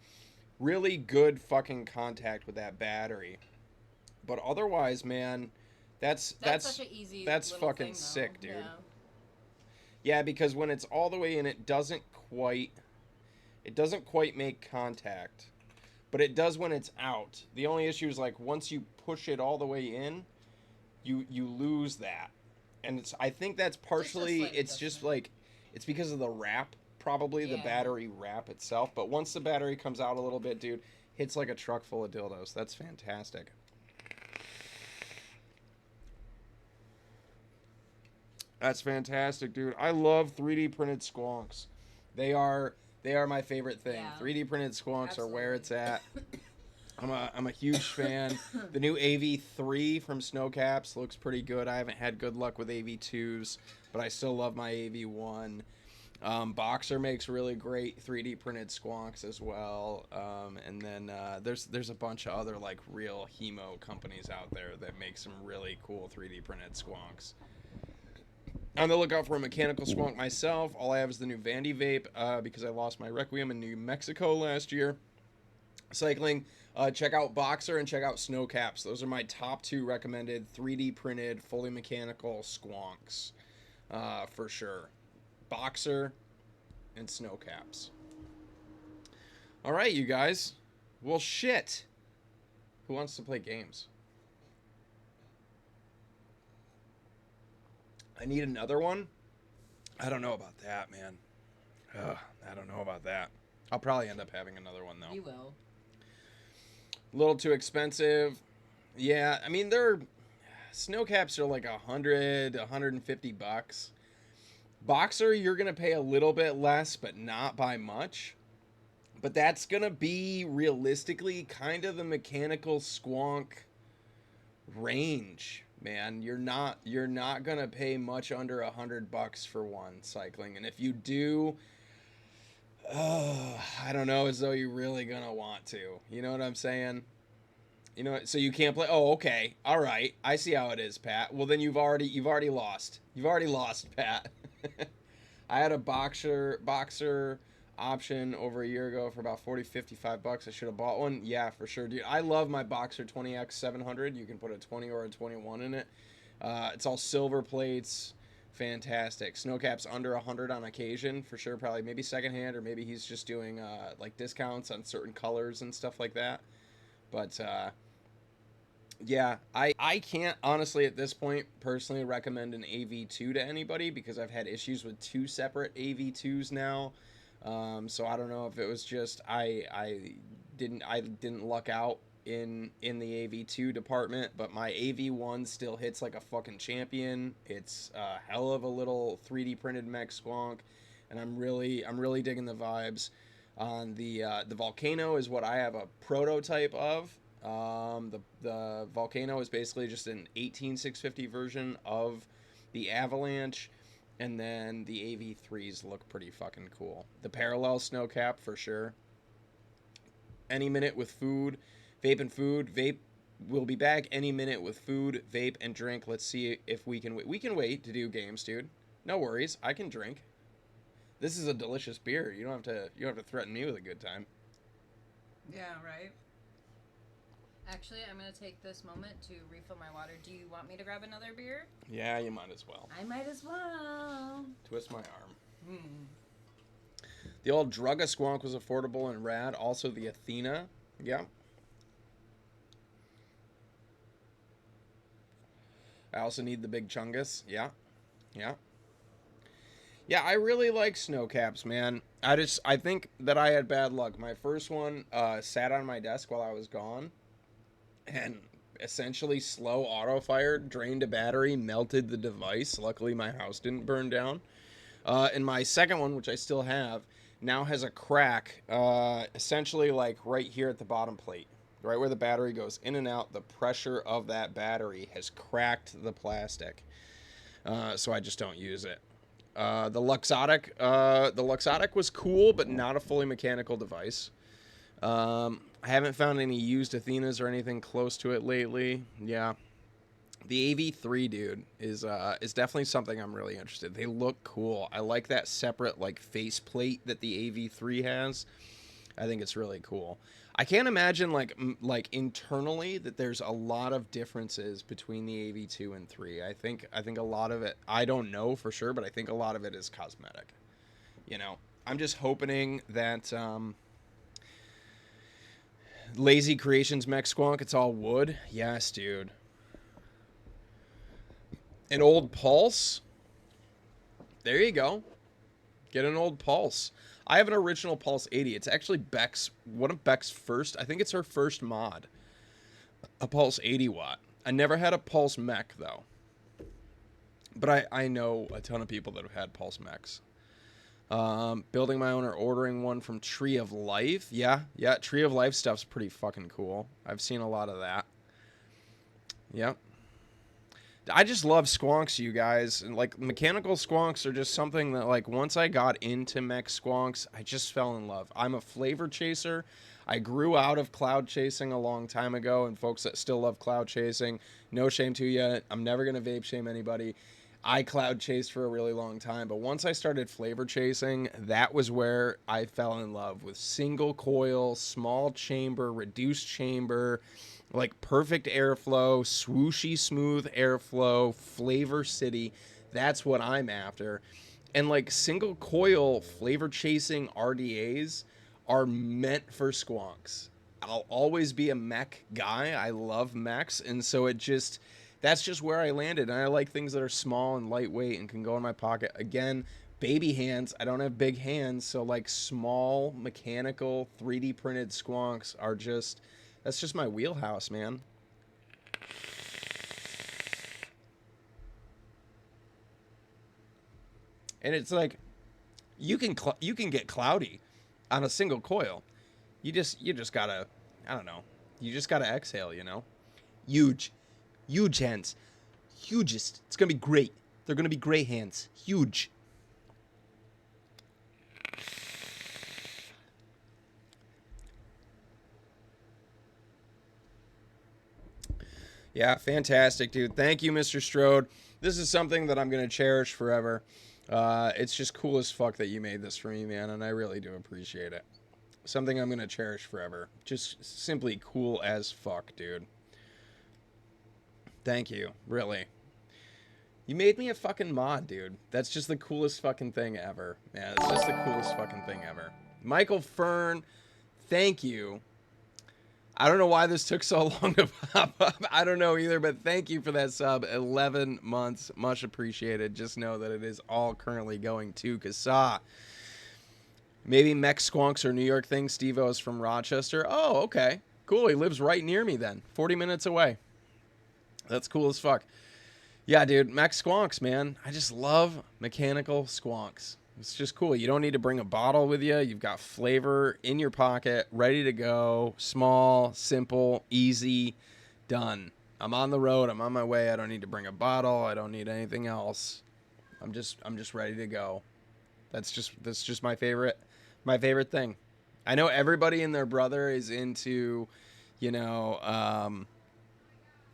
Really good fucking contact with that battery. But otherwise, man, that's such an easy that's little fucking thing, though. sick, dude. Yeah. Yeah, because when it's all the way in, it doesn't quite make contact. but it does when it's out. The only issue is like once you push it all the way in, you lose that, and I think that's partially it's just like it's because of the wrap, probably the battery wrap itself. But once the battery comes out a little bit, dude, hits like a truck full of dildos. That's fantastic. That's fantastic, dude. I love 3D printed squonks. They are my favorite thing. Yeah. 3D printed squonks are where it's at. I'm a huge fan. The new AV3 from Snowcaps looks pretty good. I haven't had good luck with AV2s, but I still love my AV1. Boxer makes really great 3D printed squonks as well. And then there's a bunch of other like real hemo companies out there that make some really cool 3D printed squonks. On the lookout for a mechanical squonk myself. All I have is the new Vandy vape because I lost my Requiem in New Mexico last year. Cycling, check out Boxer and check out Snowcaps. Those are my top 2 recommended 3D printed, fully mechanical squonks for sure. Boxer and Snowcaps. All right, you guys. Well, shit. Who wants to play games? I need another one. I don't know about that, man. I don't know about that. I'll probably end up having another one, though. You will. A little too expensive. Yeah, I mean, Snowcaps are like $100-$150. Boxer, you're going to pay a little bit less, but not by much. But that's going to be, realistically, kind of the mechanical squonk range. Man, you're not gonna pay much under $100 for one cycling, and if you do, I don't know as though you're really gonna want to. You know what I'm saying? You know, so you can't play. Oh, okay, all right, I see how it is, Pat. Well, then you've already lost. You've already lost, Pat. I had a boxer option over a year ago for about $40-$55. I should have bought one. Yeah, for sure, dude. I love my Boxer 20X 700. You can put a 20 or a 21 in it. It's all silver plates. Fantastic. Snowcap's under 100 on occasion for sure. Probably maybe secondhand, or maybe he's just doing like discounts on certain colors and stuff like that. But yeah, I can't honestly at this point personally recommend an AV2 to anybody because I've had issues with 2 separate AV2s now. So I don't know if it was just I didn't luck out in the AV2 department, but my AV1 still hits like a fucking champion. It's a hell of a little 3D printed mech squonk, and I'm really digging the vibes. On the Volcano is what I have a prototype of. The Volcano is basically just an 18650 version of the Avalanche. And then the AV3s look pretty fucking cool. The parallel Snowcap for sure. Any minute with food, vape and food. Vape will be back any minute with food, vape, and drink. Let's see if we can wait. We can wait to do games, dude. No worries. I can drink. This is a delicious beer. You don't have to threaten me with a good time. Yeah, right. Actually, I'm going to take this moment to refill my water. Do you want me to grab another beer? Yeah, you might as well. I might as well. Twist my arm. The old Drugga Squonk was affordable and rad. Also the Athena. Yeah. I also need the Big Chungus. Yeah. Yeah. Yeah, I really like Snowcaps, man. I think that I had bad luck. My first one sat on my desk while I was gone. And essentially slow auto fired, drained a battery, melted the device. Luckily, my house didn't burn down. And my second one, which I still have, now has a crack, essentially like right here at the bottom plate. Right where the battery goes in and out, the pressure of that battery has cracked the plastic. So I just don't use it. The Luxotic was cool, but not a fully mechanical device. I haven't found any used Athenas or anything close to it lately. Yeah. The AV3, dude, is definitely something I'm really interested in. They look cool. I like that separate, like, face plate that the AV3 has. I think it's really cool. I can't imagine, like internally that there's a lot of differences between the AV2 and 3. I think a lot of it, I don't know for sure, but I think a lot of it is cosmetic. You know, I'm just hoping that, Lazy Creations Mech Squonk. It's all wood. Yes, dude. An old Pulse. There you go. Get an old Pulse. I have an original Pulse 80. It's actually Beck's, one of Beck's first, I think it's her first mod. A Pulse 80 watt. I never had a Pulse mech, though. But I know a ton of people that have had Pulse mechs. Building my own or ordering one from Tree of Life. Yeah, Tree of Life stuff's pretty fucking cool. I've seen a lot of that. Yep. I just love squonks, you guys. And like mechanical squonks are just something that like once I got into mech squonks, I just fell in love. I'm a flavor chaser. I grew out of cloud chasing a long time ago, and folks that still love cloud chasing, no shame to you. I'm never gonna vape shame anybody. I cloud chased for a really long time, but once I started flavor chasing, that was where I fell in love with single coil, small chamber, reduced chamber, like perfect airflow, swooshy smooth airflow, flavor city. That's what I'm after. And like single coil flavor chasing RDAs are meant for squonks. I'll always be a mech guy. I love mechs, and so that's just where I landed. And I like things that are small and lightweight and can go in my pocket. Again, baby hands. I don't have big hands, so like small mechanical 3D printed squonks are just, that's just my wheelhouse, man. And it's like you can get cloudy on a single coil. You just gotta, I don't know. You just gotta exhale, you know. Huge hands, hugest. It's gonna be great. They're gonna be great hands. Huge. Yeah, fantastic, dude. Thank you, Mr. Strode. This is something that I'm gonna cherish forever. It's just cool as fuck that you made this for me, man, and I really do appreciate it. Something I'm gonna cherish forever. Just simply cool as fuck, dude. Thank you, really. You made me a fucking mod, dude. That's just the coolest fucking thing ever. Man, it's just the coolest fucking thing ever. Michael Fern, thank you. I don't know why this took so long to pop up. I don't know either, but thank you for that sub. 11 months. Much appreciated. Just know that it is all currently going to Kasa. Maybe Mech Squonks or New York thing. Steve-O is from Rochester. Oh, okay. Cool. He lives right near me then. 40 minutes away. That's cool as fuck. Yeah, dude. Mech Squonks, man. I just love mechanical squonks. It's just cool. You don't need to bring a bottle with you. You've got flavor in your pocket, ready to go. Small, simple, easy, done. I'm on the road. I'm on my way. I don't need to bring a bottle. I don't need anything else. I'm just ready to go. That's just my favorite thing. I know everybody and their brother is into, you know,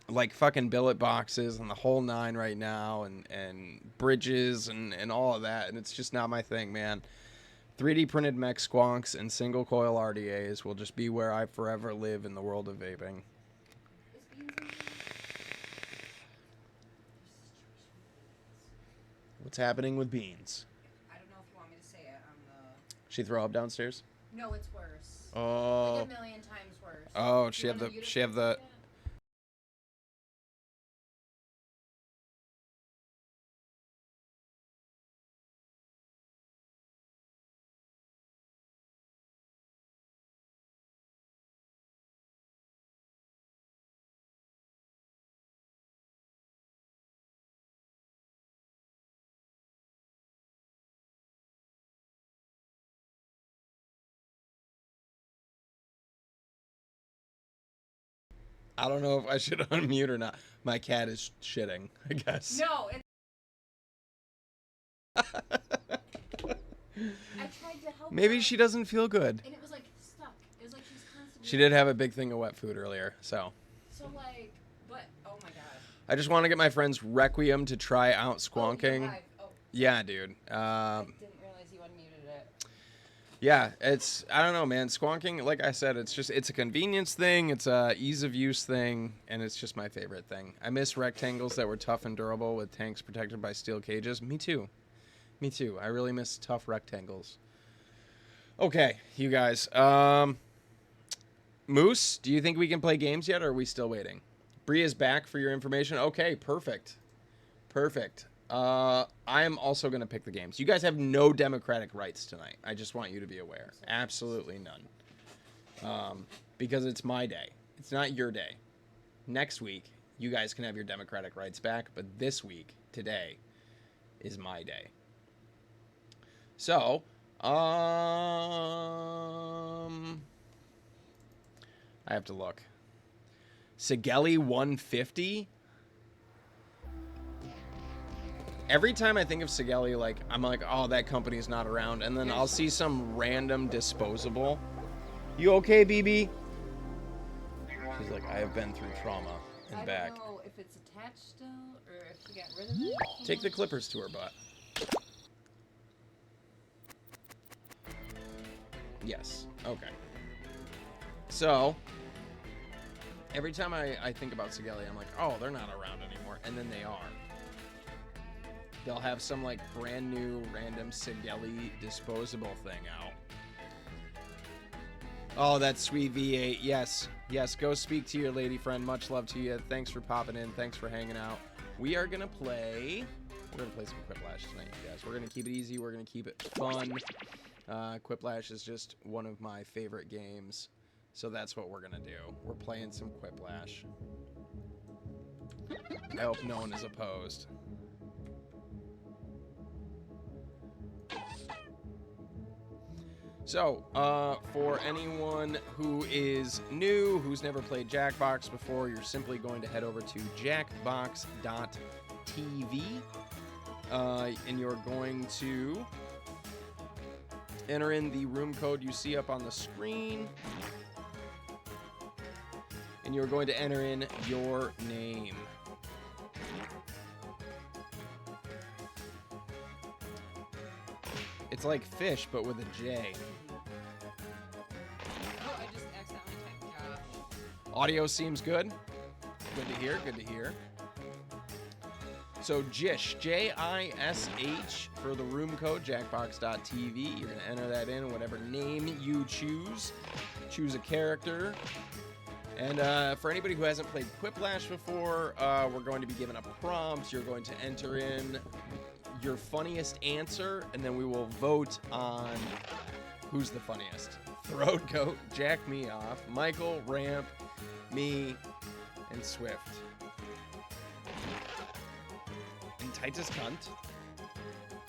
like fucking billet boxes and the whole nine right now, and bridges and all of that, and it's just not my thing, man. 3D printed mech squonks and single coil RDAs will just be where I forever live in the world of vaping. What's happening with Beans? I don't know if you want me to say it on the... She throw up downstairs? No, it's worse. Oh. Like a million times worse. Oh, she have the I don't know if I should unmute or not. My cat is shitting, I guess. No, it's... I tried to help Maybe her, she doesn't feel good. and it was like stuck. It was like she's constantly... She did have a big thing of wet food earlier, so. So like, but, oh my god. I just want to get my friends Requiem to try out squonking. Oh, Yeah, dude. I didn't realize you unmuted it. Yeah, it's, I don't know, man. Squonking, like I said, it's a convenience thing. It's a ease of use thing, and it's just my favorite thing. I miss rectangles that were tough and durable with tanks protected by steel cages. Me too. Me too. I really miss tough rectangles. Okay, you guys. Moose, do you think we can play games yet, or are we still waiting? Bree is back for your information. Okay, perfect. Perfect. I am also going to pick the games. You guys have no democratic rights tonight. I just want you to be aware. Absolutely none. Because it's my day. It's not your day. Next week, you guys can have your democratic rights back, but this week, today, is my day. So, I have to look. Sigeli 150? Every time I think of Sigeli, like, I'm like, oh, that company's not around. And then I'll see some random disposable. You okay, BB? She's like, I have been through trauma and back. I don't know if it's attached still or if she got rid of it. Take the clippers to her butt. Yes. Okay. So, every time I think about Sigeli, I'm like, oh, they're not around anymore. And then they are. They'll have some, like, brand new random Sigeli disposable thing out. Oh, that sweet V8. Yes. Yes, go speak to your lady friend. Much love to you. Thanks for popping in. Thanks for hanging out. We are going to play... We're going to play some Quiplash tonight, you guys. We're going to keep it easy. We're going to keep it fun. Quiplash is just one of my favorite games. So that's what we're going to do. We're playing some Quiplash. I hope no one is opposed. So, for anyone who is new, who's never played Jackbox before, you're simply going to head over to jackbox.tv, and you're going to enter in the room code you see up on the screen, and you're going to enter in your name. It's like fish, but with a J. Oh, I just accidentally typed Josh. Audio seems good. Good to hear, good to hear. So Jish, J-I-S-H for the room code, jackbox.tv. You're going to enter that in, whatever name you choose. Choose a character. And for anybody who hasn't played Quiplash before, we're going to be given a prompt. You're going to enter in your funniest answer, and then we will vote on who's the funniest. Throat Goat, Jack Me Off, Michael, Ramp, me, and Swift. And Titus Cunt.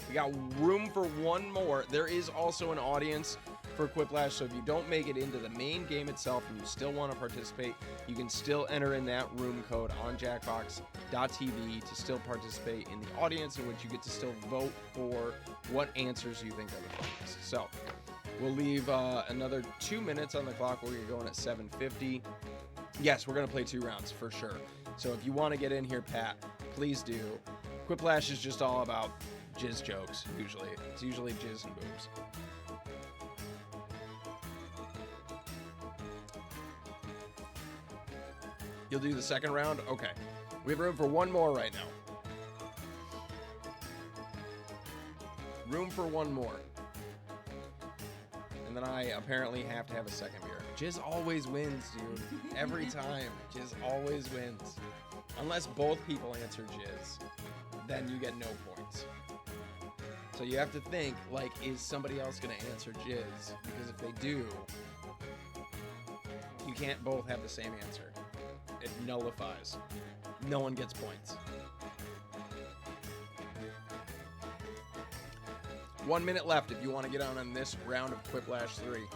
We got room for one more. There is also an audience for Quiplash, so if you don't make it into the main game itself and you still want to participate, you can still enter in that room code on jackbox.tv to still participate in the audience, in which you get to still vote for what answers you think are the funniest. So we'll leave another 2 minutes on the clock. We're going at 7:50. Yes, we're going to play 2 rounds for sure. So if you want to get in here, Pat, please do. Quiplash is just all about jizz jokes, usually. It's usually jizz and boobs. You'll do the second round? Okay. We have room for one more right now. Room for one more. And then I apparently have to have a second beer. Jizz always wins, dude. Every time. Jizz always wins. Unless both people answer Jizz, then you get no points. So you have to think, like, is somebody else going to answer Jizz? Because if they do, you can't both have the same answer. It nullifies. No one gets points. 1 minute left if you want to get on this round of Quiplash 3.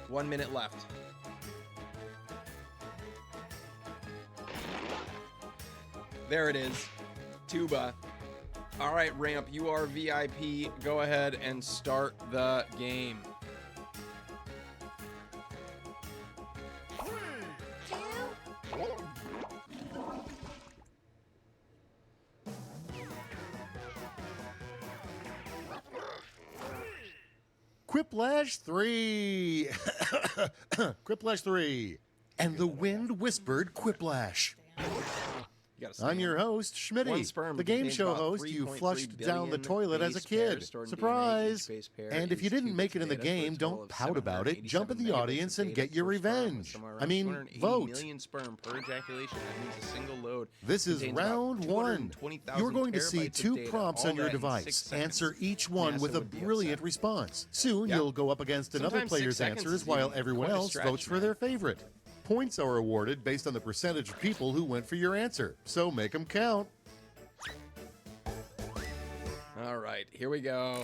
1 minute left. There it is. Tuba. All right, Ramp, you are VIP. Go ahead and start the game. Quiplash 3. Quiplash 3. And the wind whispered Quiplash. You got to stand. I'm your host, One Schmitty, sperm the game contains show about host you 3.3 flushed down the billion toilet as a base pairs kid. stored in DNA. Surprise! Each base pair And if you is didn't 2 make it in the bits of data game, for a total don't of pout about it. Jump at the 787 audience and megabits of get your data per sperm, with revenge. somewhere I around mean, 280 vote. million sperm per ejaculation. That means a single load. This is contains about round one. 220,000 You're going to see terabytes of 2 data, prompts all on your that in 6 device. seconds. Answer each one NASA with a would be brilliant upset. response. Soon Yeah. you'll go up against another Sometimes 6 player's seconds answers is while even everyone quite a else stretch, votes for man. their favorite. Points are awarded based on the percentage of people who went for your answer, so make them count. All right, here we go.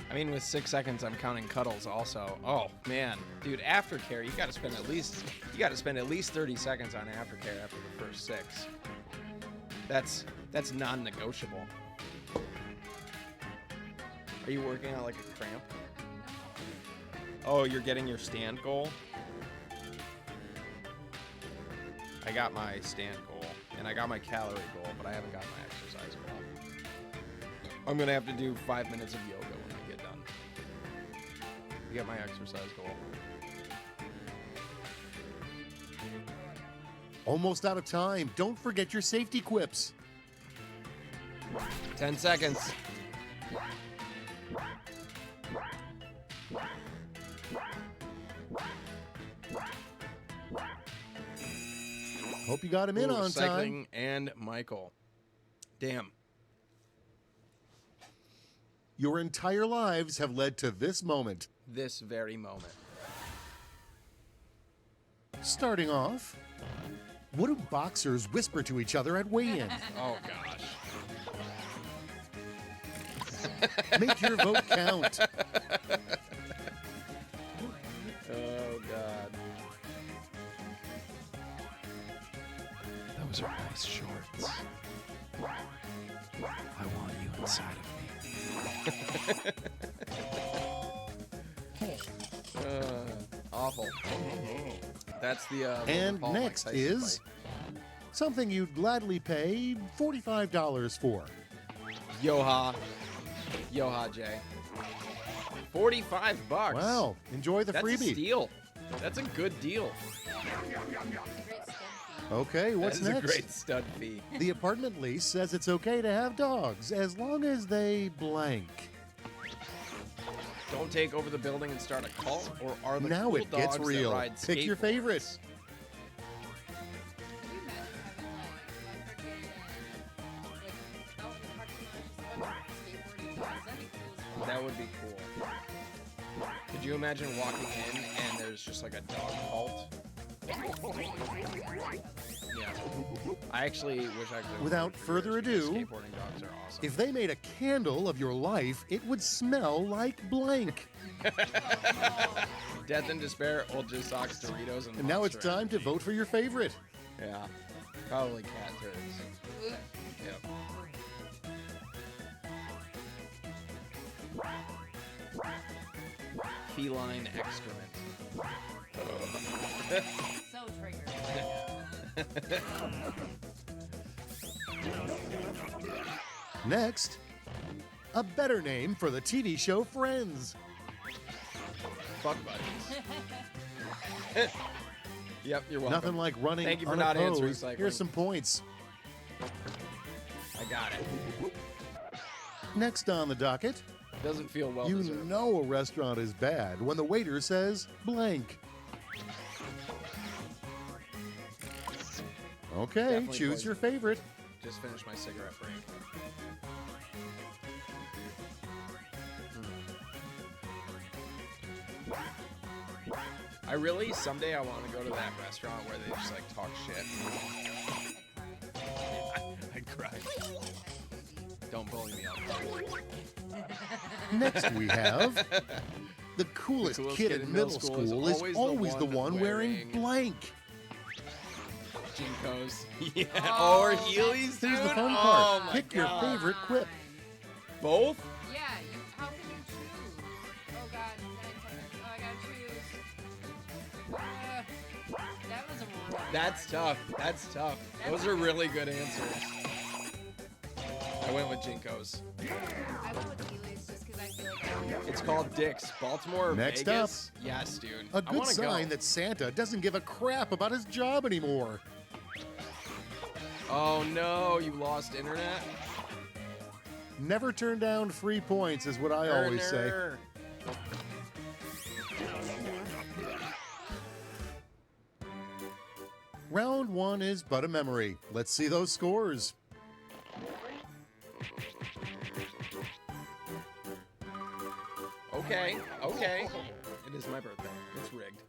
I mean, with 6 seconds, I'm counting cuddles also. Oh man, dude, aftercare, you got to spend at least 30 seconds on aftercare after the first 6. That's non-negotiable. Are you working on like a cramp? Oh, you're getting your stand goal? I got my stand goal, and I got my calorie goal, but I haven't got my exercise goal. I'm gonna have to do 5 minutes of yoga when I get done. Get my exercise goal. Almost out of time. Don't forget your safety quips. 10 seconds. Hope you got him in Ooh, on cycling time. and Michael. Damn. Your entire lives have led to this moment. This very moment. Starting off, what do boxers whisper to each other at weigh-ins? Oh gosh. Make your vote count. Oh god. Those are nice shorts. I want you inside of me. Awful. That's the And Paul next Mike Tyson is something you'd gladly pay $45 for. fight. Yoha Jay. 45 bucks. Wow, enjoy the That's a freebie. steal. That's a good deal. Okay, what's That is next? a great stud fee. The apartment lease says it's okay to have dogs as long as they blank. Don't take over the building and start a cult, or are the Now cool it gets dogs real. that ride Pick your skateboards? favorite. That would be cool. Could you imagine walking in and there's just like a dog cult? Yeah. I actually wish I could. Without further ado, skateboarding dogs are awesome. If they made a candle of your life, it would smell like blank. Death and Despair, Old Jizz Socks, Doritos, and And now it's Monster time to Energy. vote for your favorite. Yeah. Probably cat turds. Yep. Feline excrement. So triggered. Next, a better name for the TV show Friends. Fuck buddies. Yep, you're welcome. Nothing like running Thank you for not answering unopposed. cycling. Here's some points. I got it. Next on the docket, Doesn't feel well you deserved. know a restaurant is bad when the waiter says blank. Okay, Definitely choose poison. your favorite. Just finished my cigarette break. Someday I want to go to that restaurant where they just like talk shit. I'd cry. Don't bully me up. Next we have the coolest, coolest kid in middle school is always the one wearing blank. Jinkos. Yeah. Oh, or Heelys, dude. Here's the fun Oh part. my Pick your God. favorite quip. Both? Yeah, how can you choose? Oh god, 9 seconds. Oh, I gotta choose. That was a rough That's one. tough. That's tough. Those are really good answers. I went with Jinkos. I went with Heelys just because I feel like It's called Dick's. Baltimore or Next Vegas? Yes, dude. A I good wanna sign go. that Santa doesn't give a crap about his job anymore. Oh no, you lost internet? Never turn down free points is what I always say. Erner. Round 1 is but a memory. Let's see those scores. Okay, okay. It is my birthday. It's rigged.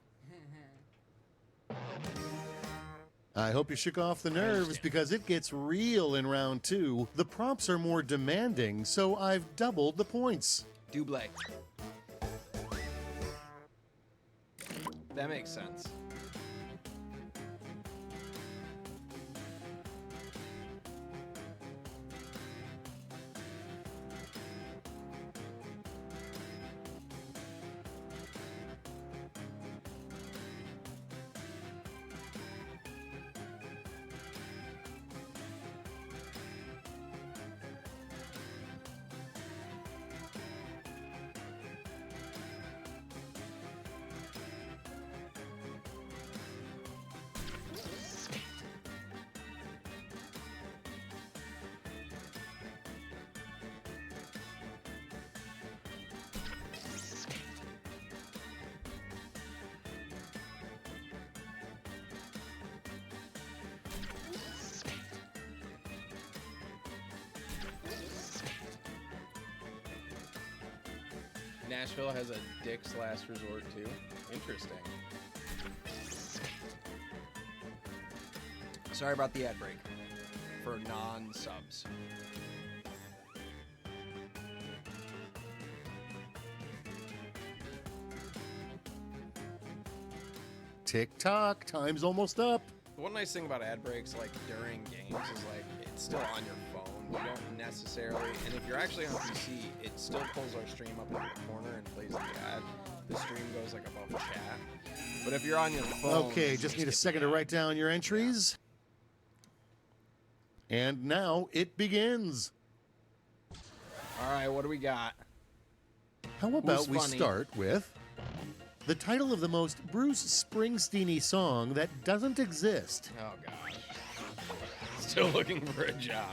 I hope you shook off the nerves because it gets real in round 2. The prompts are more demanding, so I've doubled the points. Double. That makes sense. Nashville has a Dick's Last Resort too. Interesting. Sorry about the ad break for non-subs. Tick-tock, time's almost up. The one nice thing about ad breaks, like during games, is like it's still on your phone. You don't necessarily, and if you're actually on PC, it still pulls our stream up into the corner and plays the ad. The stream goes like above the chat. But if you're on your phone, Okay, you just need a get second the to ad. write down your entries. And now it begins. All right, what do we got? How about Who's we funny? start with the title of the most Bruce Springsteen-y song that doesn't exist? Oh gosh, still looking for a job.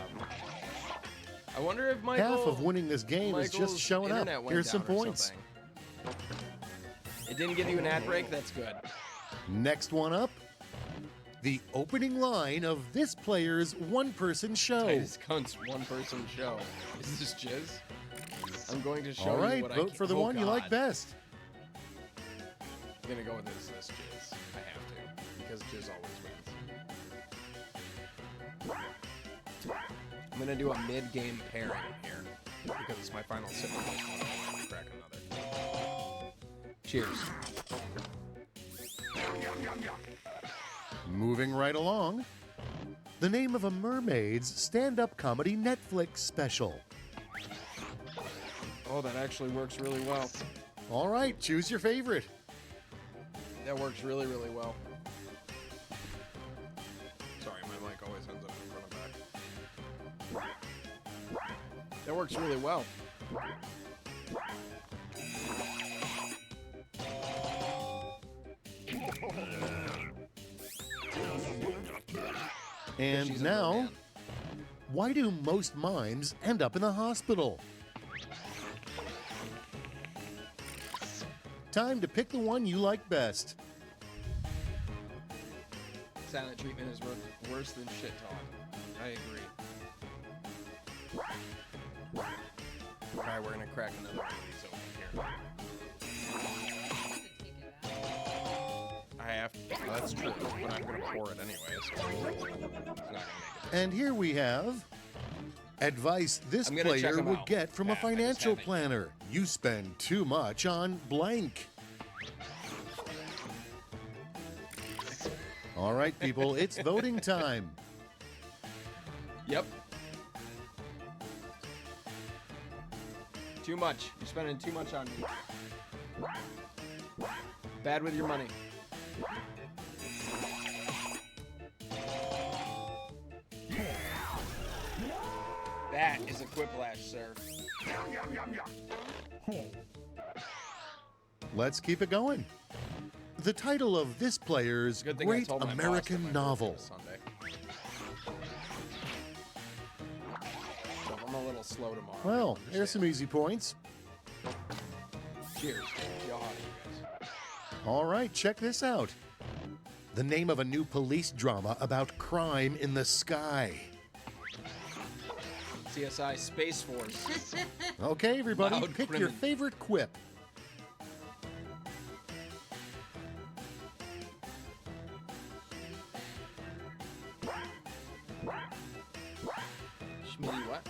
I wonder if Michael. Half of winning this game is just Michael's showing up. internet went Here's some down or points. something. It didn't give you an ad break. That's good. Next one up, the opening line of this player's one-person show. Titus Cunt's one-person show. Is this Jizz? I'm going to show All you right, what I vote can. for the Oh, one you like God. best. I'm gonna go with this Jizz. I have to because Jizz always wins. I'm gonna do a mid-game pairing here because it's my final sip of this one. I want to crack another. Cheers. Moving right along, the name of a mermaid's stand-up comedy Netflix special. Oh, that actually works really well. All right, choose your favorite. That works really, really well. Sorry, my mic always ends up in front of back. That works really well. And She's a now, merman. why do most mimes end up in the hospital? Time to pick the one you like best. Silent treatment is worse than shit talk. I agree. Alright, we're gonna crack another one of these open here. I have to. That's true, but I'm gonna pour it anyway, so it's not gonna make it. And here we have Advice this I'm gonna check player 'em would out. get from a Yeah, I just financial haven't. planner. You spend too much on blank. All right, people, it's voting time. Yep. Too much. You're spending too much on me. Bad with your money. That is a quiplash, sir. Let's keep it going. The title of this player's Good thing I great told my boss American that my novel. birthday was Sunday. So I'm a little slow tomorrow. Well, there's some easy points. Cheers. Yo, howdy, you guys. All right, check this out. The name of a new police drama about crime in the sky. CSI Space Force. Okay, everybody, Loud pick your crimin. favorite quip. Schmitty, what?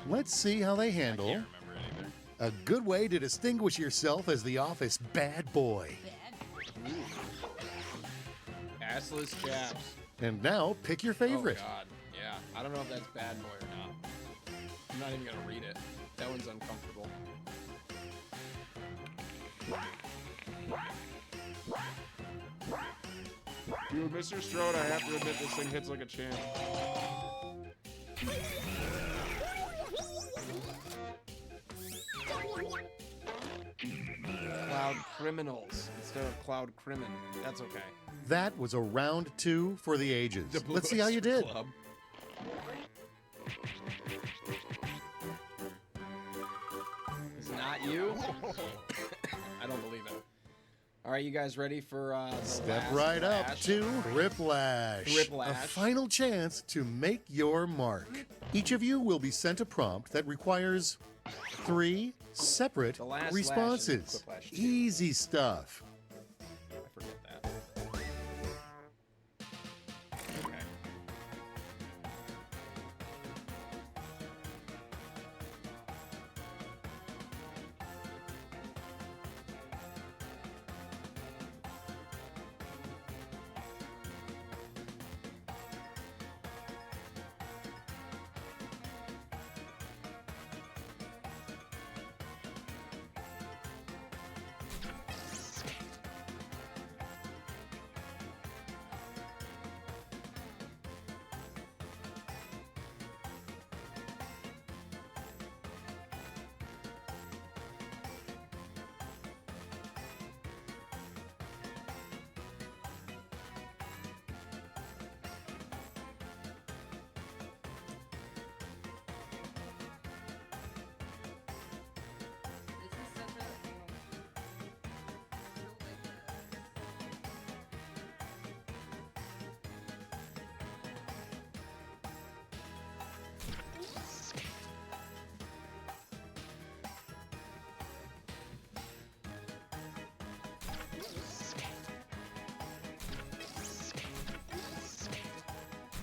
Let's see how they handle Can't remember it either. a good way to distinguish yourself as the office bad boy. Assless chaps. And now, pick your favorite. Oh God, yeah. I don't know if that's bad boy or not. I'm not even gonna read it. That one's uncomfortable. Dude, Mr. Strode, I have to admit this thing hits like a champ. Cloud criminals instead of cloud crimin. That's okay. That was a round 2 for the ages. The Blue Let's see how you Oyster did. Club. It's not you? I don't believe it. All right, you guys ready for the Step last right up flash? to Riplash. Riplash. A final chance to make your mark. Each of you will be sent a prompt that requires 3 separate The last lash is responses. Whiplash 2. Easy stuff. I forget that. Okay.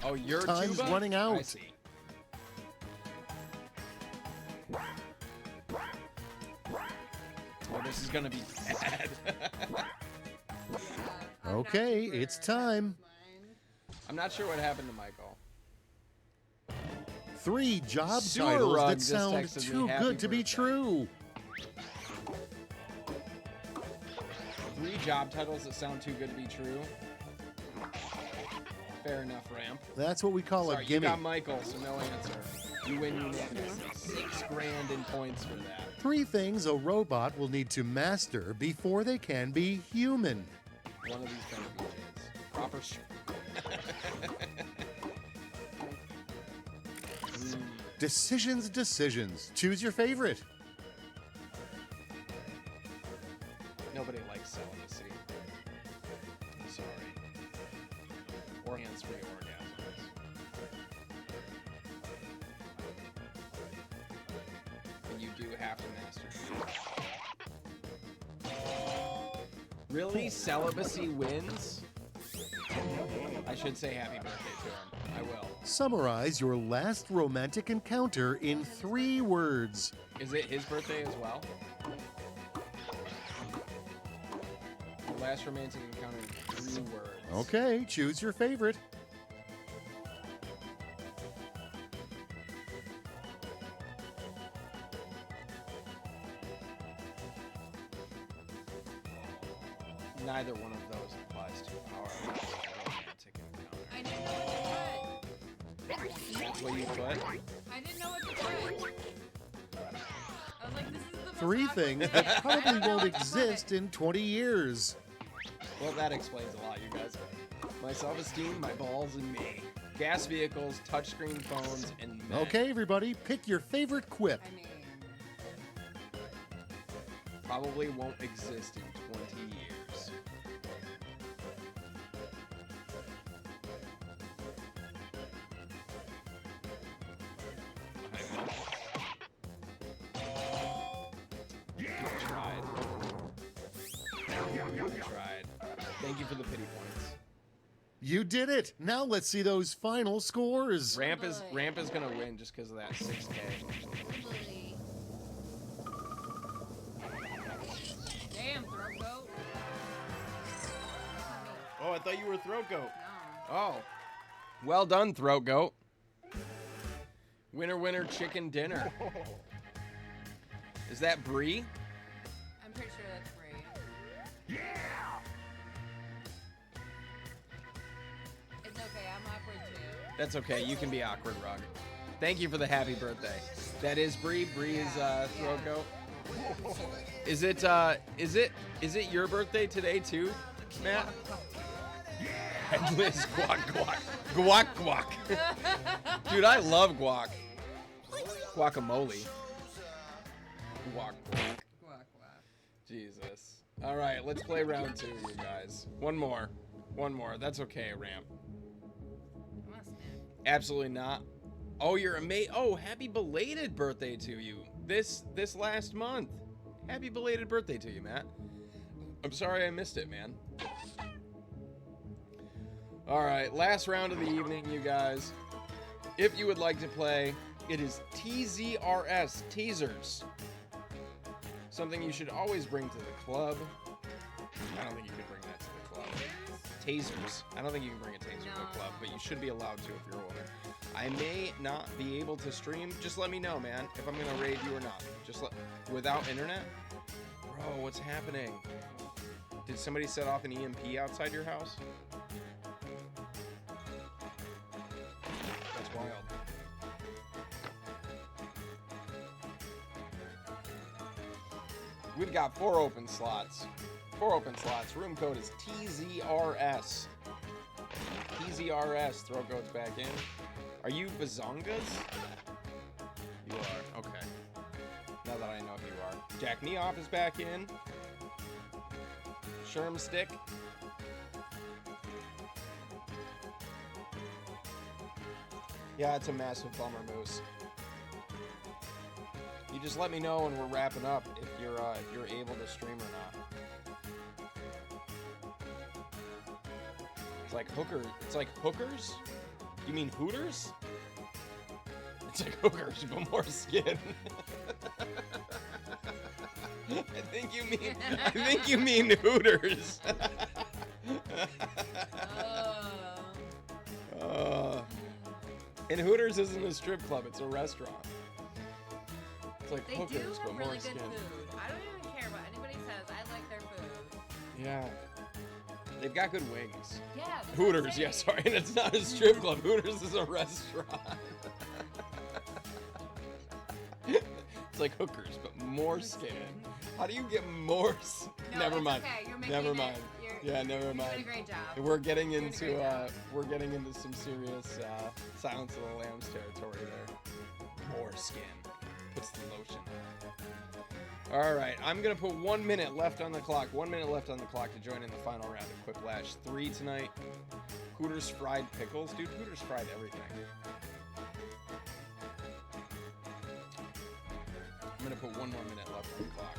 Oh, you're Time's tuba? running out. I see. Oh, this is gonna be bad. Okay, it's time. I'm not sure what happened to Michael. 3 job Sewer titles Rug that just sound texted me, too "Happy good to be birthday." true. 3 job titles that sound too good to be true. Fair enough, Ramp. That's what we call Sorry, a you gimme. got Michael, so no answer. You win unanimously. 6 grand in points for that. 3 things a robot will need to master before they can be human. One of these better be kids. Proper Decisions. Choose your favorite. Nobody likes celibacy. I'm sorry. Or hands-free orgasms. And you do have to master. Really? Celibacy wins? I should say happy birthday to him. I will. Summarize your last romantic encounter in 3 words. Is it his birthday as well? Last romantic encounter in 3 words. Okay, choose your favorite. Neither one of those applies to our romantic encounter. I didn't know what to put. That's what you put? I didn't know what to put. I was like, this is the most 3 awkward things thing. that I probably don't know won't what to put. exist in 20 years. Well, that explains a lot, you guys. My self-esteem, my balls, and me. Gas vehicles, touchscreen phones, and men. Okay, everybody, pick your favorite quip. I mean, Probably won't exist in 20 years. Tried. Thank you for the pity points. You did it. Now let's see those final scores. Ramp is gonna win just because of that 6K. damn, throat goat. Oh, I thought you were Throat Goat. No. Oh. Well done, Throat Goat. Winner, winner, chicken dinner. Is that Brie? I'm pretty sure that's free. It's okay, I'm awkward too. That's okay. You can be awkward, Rug. Thank you for the happy birthday. That is Brie. Brie is Throat Goat. Is it your birthday today too, Matt? And Liz, guac guac. Guac guac. Dude, I love guac. Guacamole. Guac guac. Quack, quack. Jesus. All right, let's play round 2, you guys. One more. That's okay, Ramp. I want a snack. Absolutely not. Oh, you're amazing. Oh, happy belated birthday to you. This last month. Happy belated birthday to you, Matt. I'm sorry I missed it, man. All right, last round of the evening, you guys. If you would like to play, it is TZRS, Tasers. Something you should always bring to the club. I don't think you can bring that to the club. Tasers. I don't think you can bring a taser to the club, but you should be allowed to if you're a woman. I may not be able to stream. Just let me know, man, if I'm gonna raid you or not. Without internet? Bro, what's happening? Did somebody set off an EMP outside your house? That's wild. We've got 4 open slots. 4 open slots. Room code is TZRS. TZRS. Throat Goat's back in. Are you Bazongas? You are. Okay. Now that I know who you are. Jack Neoff is back in. Shermstick. Yeah, it's a massive bummer, Moose. You just let me know when we're wrapping up if you're able to stream or not. It's like hookers? You mean Hooters? It's like hookers, but more skin. I think you mean Hooters. And Hooters isn't a strip club, it's a restaurant. It's like They hookers, do but have more really skin. good food. I don't even care what anybody says. I like their food. Yeah. They've got good wings. Yeah. that's what I'm Hooters, yeah, saying. sorry, and it's not a strip club. Hooters is a restaurant. It's like hookers, but more skin. How do you get more? No, Never it's mind. Okay. You're making Never it- mind. You're Never doing mind. a great job. We're getting You're doing a into great job. some serious Silence of the Lambs territory there. More skin. Puts the lotion on. All right, I'm gonna put 1 minute left on the clock. 1 minute left on the clock to join in the final round of Quiplash 3 tonight. Hooters fried pickles, dude. Hooters fried everything. I'm gonna put 1 more minute left on the clock.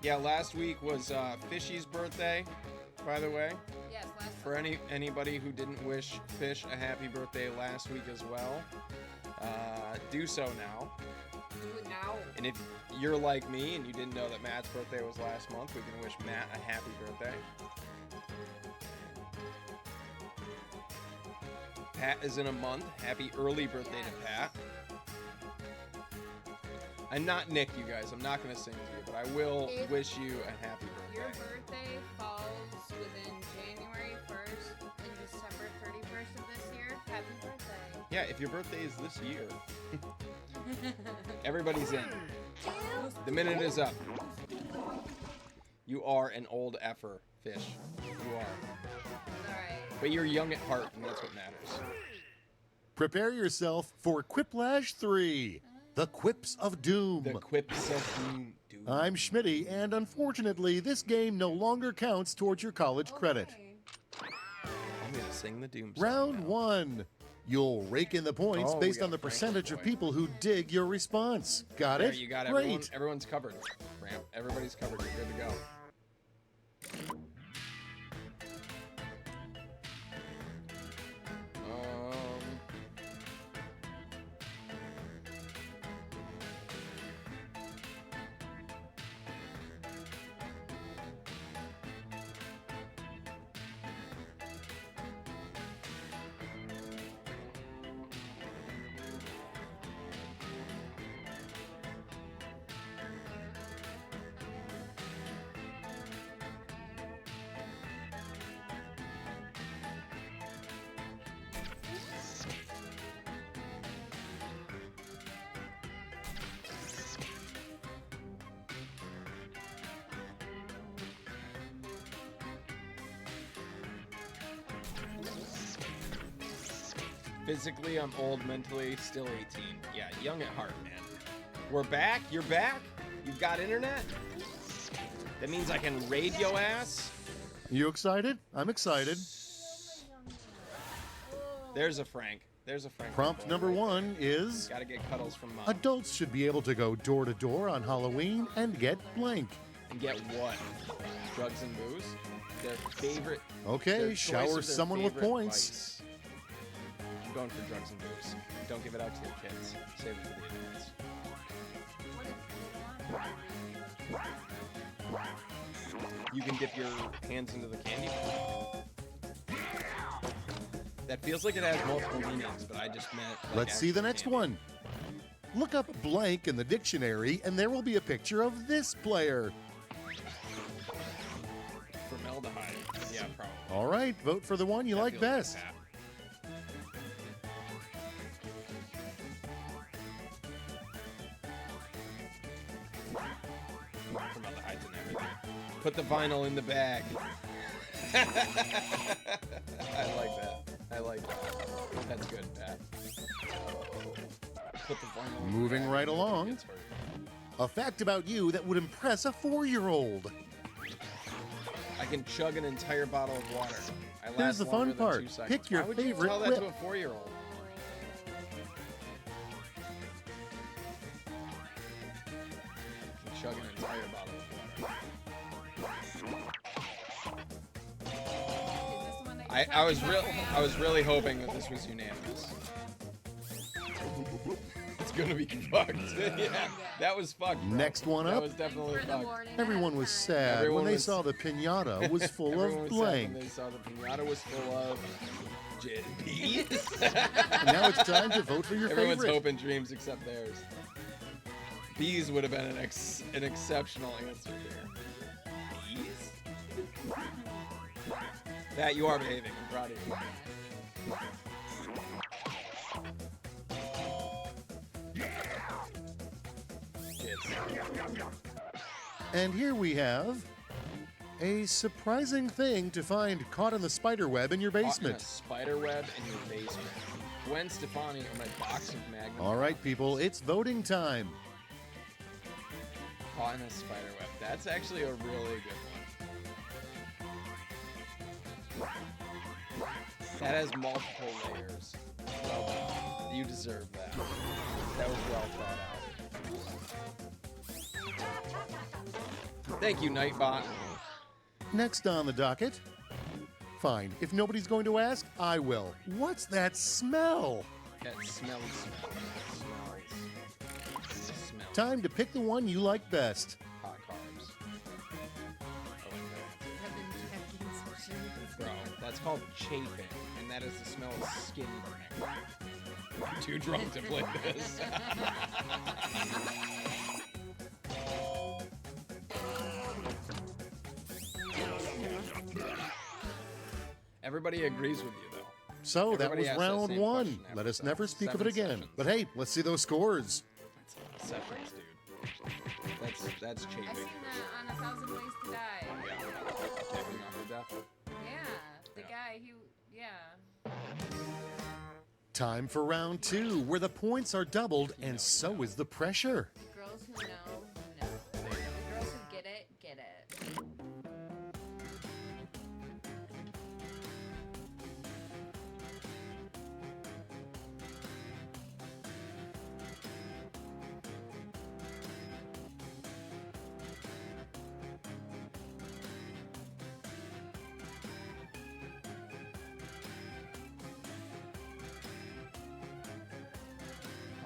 Yeah, last week was Fishy's birthday, by the way. Yes, last For anybody who didn't wish Fish a happy birthday last week as well, do so now. Do it now. And if you're like me and you didn't know that Matt's birthday was last month, we can wish Matt a happy birthday. Pat is in a month. Happy early birthday to Pat. I'm not Nick, you guys. I'm not going to sing to you, but I will wish you a happy birthday. Your birthday falls within January 1st and December 31st of this year. Happy birthday. Yeah, if your birthday is this year, everybody's in. The minute is up. You are an old effer, Fish. You are. Alright. But you're young at heart, and that's what matters. Prepare yourself for Quiplash 3, the Quips of Doom. The quips of doom. I'm Schmitty, and unfortunately, this game no longer counts towards your college credit. I'm going to sing the doom song Round now. 1. You'll rake in the points Oh, based we on the got Frank's percentage of point. people who dig your response. Got There, it? you got Great. everyone. Everyone's covered. Ramp. Everybody's covered. You're good to go. Physically, I'm old. Mentally, still 18. Yeah, young at heart, man. We're back? You're back? You've got internet? That means I can raid yo ass? You excited? I'm excited. There's a Frank. There's a Frank. Prompt number 1 is... Gotta get cuddles from mom. Adults should be able to go door to door on Halloween and get blank. And get what? Drugs and booze? Their favorite... Okay, their choice shower of their someone with favorite points. vice. I'm going for drugs and booze. Don't give it out to your kids. Save it for the adults. You can dip your hands into the candy. That feels like it has multiple meanings, but I just meant... like, Let's see the actual next candy. one. Look up blank in the dictionary, and there will be a picture of this player. Formaldehyde. Yeah, probably. All right, vote for the one you That like feels best. Pat. Formaldehyde's in everything. Put the vinyl in the bag. I like that. I like that. That's good, Pat. Put the vinyl in the Moving bag. right along. Gets hurt. A fact about you that would impress a 4-year-old. I can chug an entire bottle of water. I last Here's the fun longer than part. 2 seconds. Pick your Why would you favorite tell that whip. to a 4-year-old? Chug an entire bottle of water. I was really hoping that this was unanimous. It's gonna be fucked. Yeah, that was fucked. Bro. Next one That up. was definitely fucked. Everyone was sad Everyone when they was- saw the pinata was full Everyone of was sad when blank. they saw the pinata was full of bees. And now it's time to vote for your Everyone's favorite. hope and dreams except theirs. Bees would have been an exceptional answer here. Bees? That you are behaving. I'm proud of you. Kids. And here we have a surprising thing to find caught in the spider web in your Caught in a basement. spider web in your basement. Gwen Stefani on my box of Magnum. All right, people, it's voting time. Caught in a spider web. That's actually a really good one. That has multiple layers. Well done. You deserve that. That was well thought out. Thank you, Nightbot. Next on the docket. Fine. If nobody's going to ask, I will. What's that smell? That smells. Time to pick the one you like best. Hot carbs. I like I've been checking social media. that. Bro, that's called chafing, and that is the smell of skin burning. I'm too drunk to play this. Everybody agrees with you, though. So that Everybody was asked that round same one. question Let after us that. never speak of 7 it again. sessions. But hey, let's see those scores. That's a lot of sessions, dude. That's I've chafing. seen that on 1,000 Ways to Die. Yeah. Chafing off the death. Yeah, the Yeah. guy, yeah. Time for round two, where the points are doubled, and so is the pressure. The girls who know, know. The girls who get it, get it.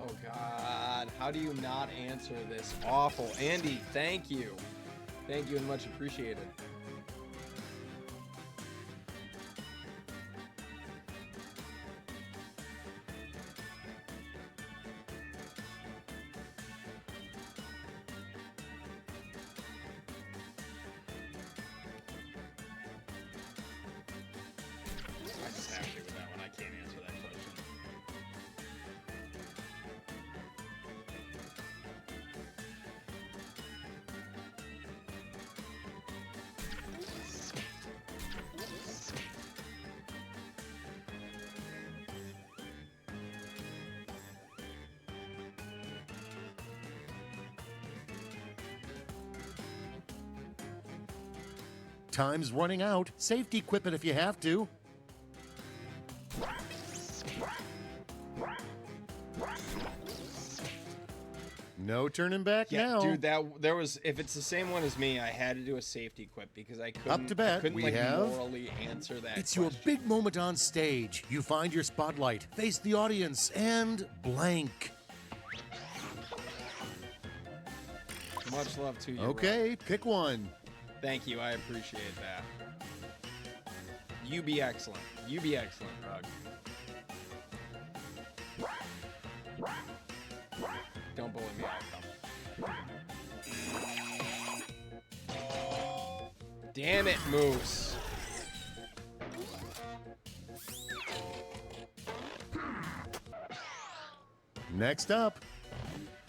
Oh God, how do you not answer this awful? Andy, thank you. Thank you and much appreciated. I just have to with that one. I can't answer that question. Time's running out. Safety equipment if you have to. No turning back now. Dude, there was, if it's the same one as me, I had to do a safety quip because I couldn't. Up to bat, I couldn't we like have- morally answer that. It's your question. big moment on stage. You find your spotlight, face the audience, and blank. Much love to you. Okay, pick one. Rob. Thank you. I appreciate that. You be excellent. You be excellent, Rug. Don't bully me. I'll come. Damn it, Moose. Next up,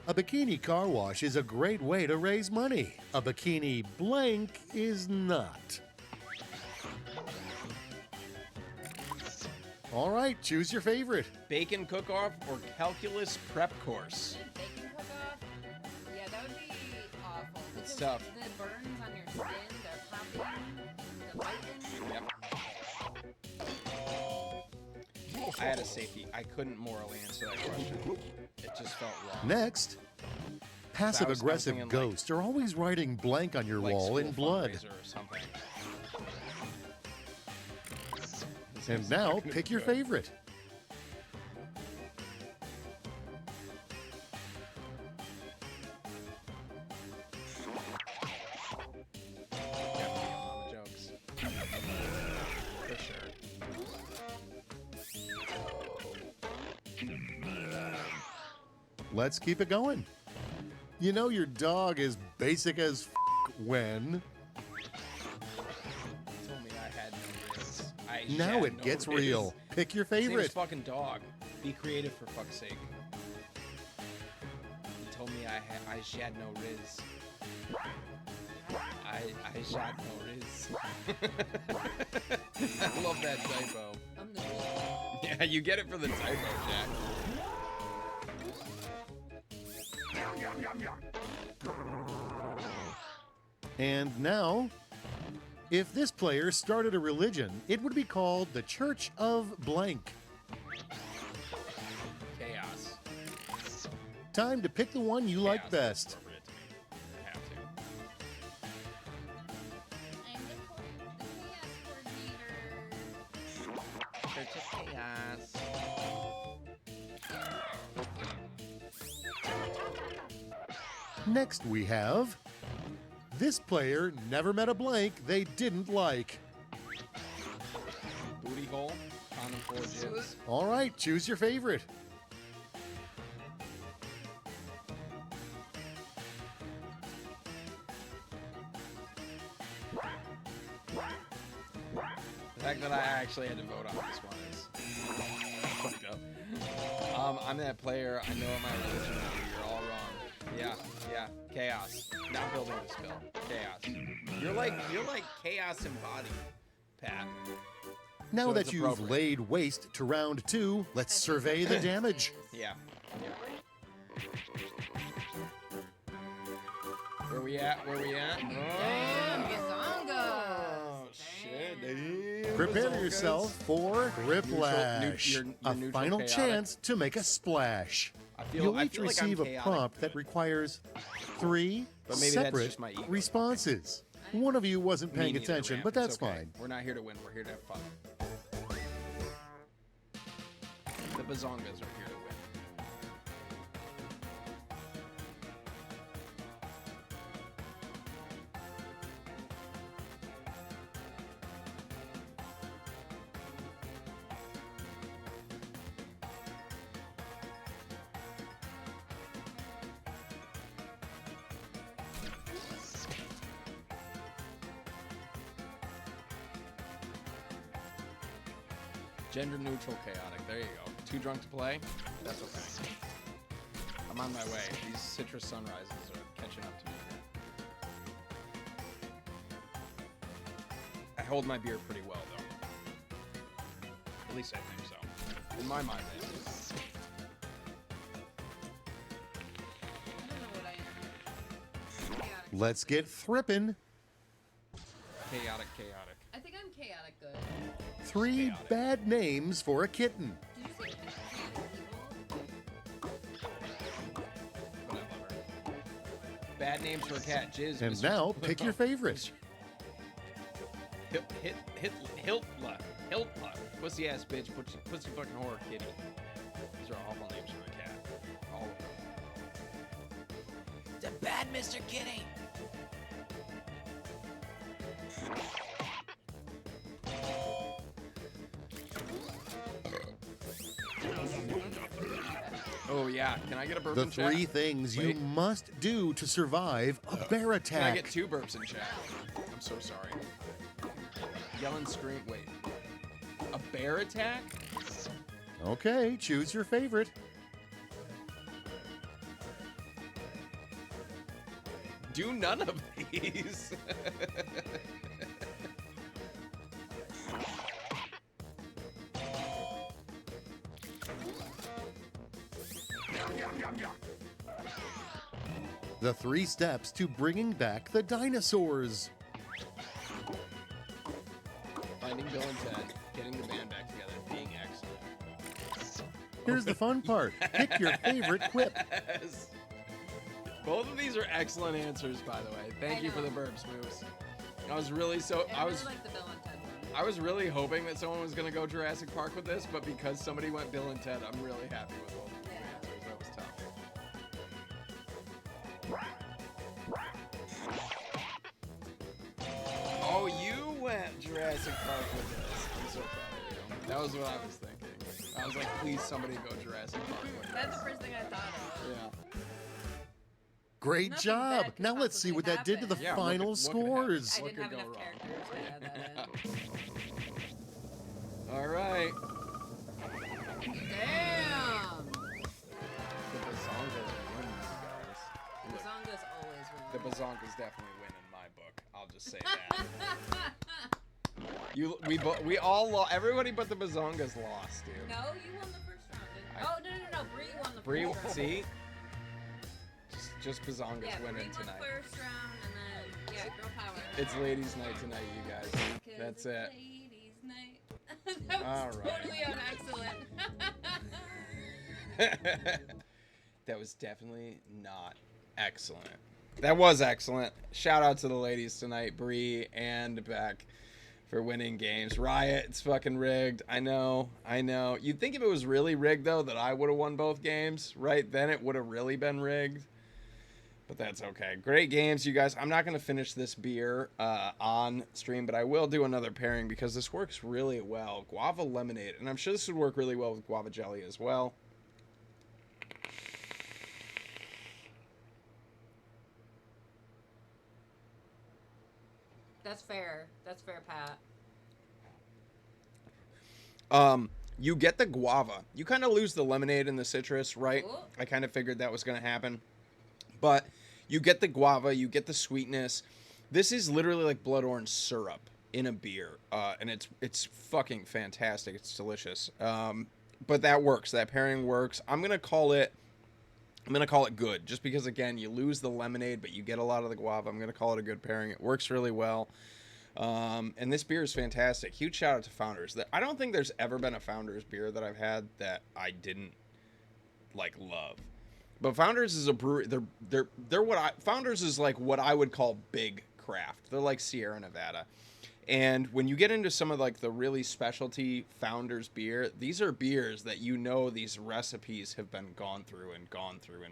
a bikini car wash is a great way to raise money. A bikini blank is not. All right, choose your favorite. Bacon cook-off or calculus prep course? Bacon cook-off? Yeah, that would be awful. It's Because tough. the burns on your skin, they're popping, the biting. Yep. I had a safety. I couldn't morally answer that question. It just felt wrong. Next, I passive-aggressive was thinking, like- ghosts are always writing blank on your Like wall in school blood. fundraiser or something. This And is now, not gonna pick be your good. favorite. Definitely on the jokes. For sure. Let's keep it going. You know your dog is basic as when. Told me I had no riz. I Now had it no gets riz. real. Pick your His name is favorite. fucking dog. Be creative for fuck's sake. He told me I shed no riz. I shot no riz. I love that typo. I'm the Yeah, you get it for the typo, Jack. And now, if this player started a religion, it would be called the Church of Blank. Chaos. Time to pick the one you like Chaos is best. appropriate to me. I have They're just chaos. Next we have... This player never met a blank they didn't like. Booty hole. Condom full of jizz. All right, choose your favorite. The fact that I actually had to vote on this one is fucked up. I'm that player. I know what my religion is. You're all wrong. Yeah. Chaos. Not building this bill. Chaos. You're like chaos embodied, Pat. Now So that it's you've appropriate. laid waste to round 2, let's survey the damage. Yeah. Where we at? Damn, Oh, Gazongas. shit. Damn. Damn, Prepare bazongas. yourself for Riplash, your a neutral final chaotic. chance to make a splash. You'll I each feel like I'm receive a chaotic prompt good. that requires 3 But maybe that's separate just my ego. responses. One of you wasn't Me paying neither, attention, Ram. but It's that's okay. fine. We're not here to win. We're here to have fun. The bazongas are here to win. Gender neutral chaotic. There you go. Too drunk to play? That's okay. I'm on my way. These citrus sunrises are catching up to me here. I hold my beer pretty well, though. At least I think so. In my mind, at least. I don't know what I am. Chaotic. Let's get thrippin'. Chaotic. I think I'm chaotic good. 3 Chaotic. bad names for a kitten. Did you say But I love her. Bad names for a cat. Jizz. And Mr. now, pick your favorite. Hiltla. Pussy ass bitch. Pussy fucking horror kitty. These are awful names for a cat. All of them. The bad Mr. Kitty. Oh yeah, can I get a burp The in chat? 3 things you Wait. must do to survive a bear Can I attack. get 2 burps in chat? I'm so sorry. Yell and scream. Wait. A bear attack? Okay, choose your favorite. Do none of these. The 3 steps to bringing back the dinosaurs. Finding Bill and Ted, getting the band back together, being excellent. Here's the fun part. Pick your favorite quip. Yes. Both of these are excellent answers, by the way. Thank I you for the know. burps, Moose. I was really I really like the Bill and Ted one. I was really hoping that someone was gonna go Jurassic Park with this, but because somebody went Bill and Ted, I'm really happy with both of the Yeah. answers. That was tough. Oh, you went Jurassic Park with this. I'm so proud of you. That was what I was thinking. I was like, please, somebody go Jurassic Park with That's this. the first thing I thought of. Yeah. Great Nothing job. bad could Now let's see what that did to the possibly Yeah, final what could happen? scores. I What didn't could have go enough wrong? characters to add that in. All right. Damn! The bazongas win, guys. The Look, Zongas always the win. bazongas definitely win in my book. I'll just say that. We all everybody but the bazongas lost, dude. No, you won the first round. Didn't no. Bree won the Bree, first round. see? Just bazongas Yeah, Bree winning won tonight. first round, and then yeah, girl power. It's ladies' night tonight, you guys. 'Cause That's it's it. Ladies' night. That was All right. totally unexcellent. That was definitely not excellent. That was excellent. Shout out to the ladies tonight, Bree and Beck. for winning games. Riot, it's fucking rigged. I know. You'd think if it was really rigged, though, that I would have won both games, right? Then it would have really been rigged. But that's okay. Great games, you guys. I'm not going to finish this beer on stream, but I will do another pairing because this works really well. Guava lemonade. And I'm sure this would work really well with guava jelly as well. That's fair. That's fair, Pat. You get the guava. You kind of lose the lemonade and the citrus, right? Ooh. I kind of figured that was going to happen. But you get the guava, you get the sweetness. This is literally like blood orange syrup in a beer, and it's fucking fantastic. It's delicious. But that works. That pairing works. I'm gonna call it good, just because again you lose the lemonade, but you get a lot of the guava. I'm gonna call it a good pairing. It works really well. And this beer is fantastic. Huge shout out to Founders. I don't think there's ever been a Founders beer that I've had that I didn't love. But Founders is a brewery. Founders is like what I would call big craft. They're like Sierra Nevada. And when you get into some of the really specialty Founders beer, these are beers that these recipes have been gone through and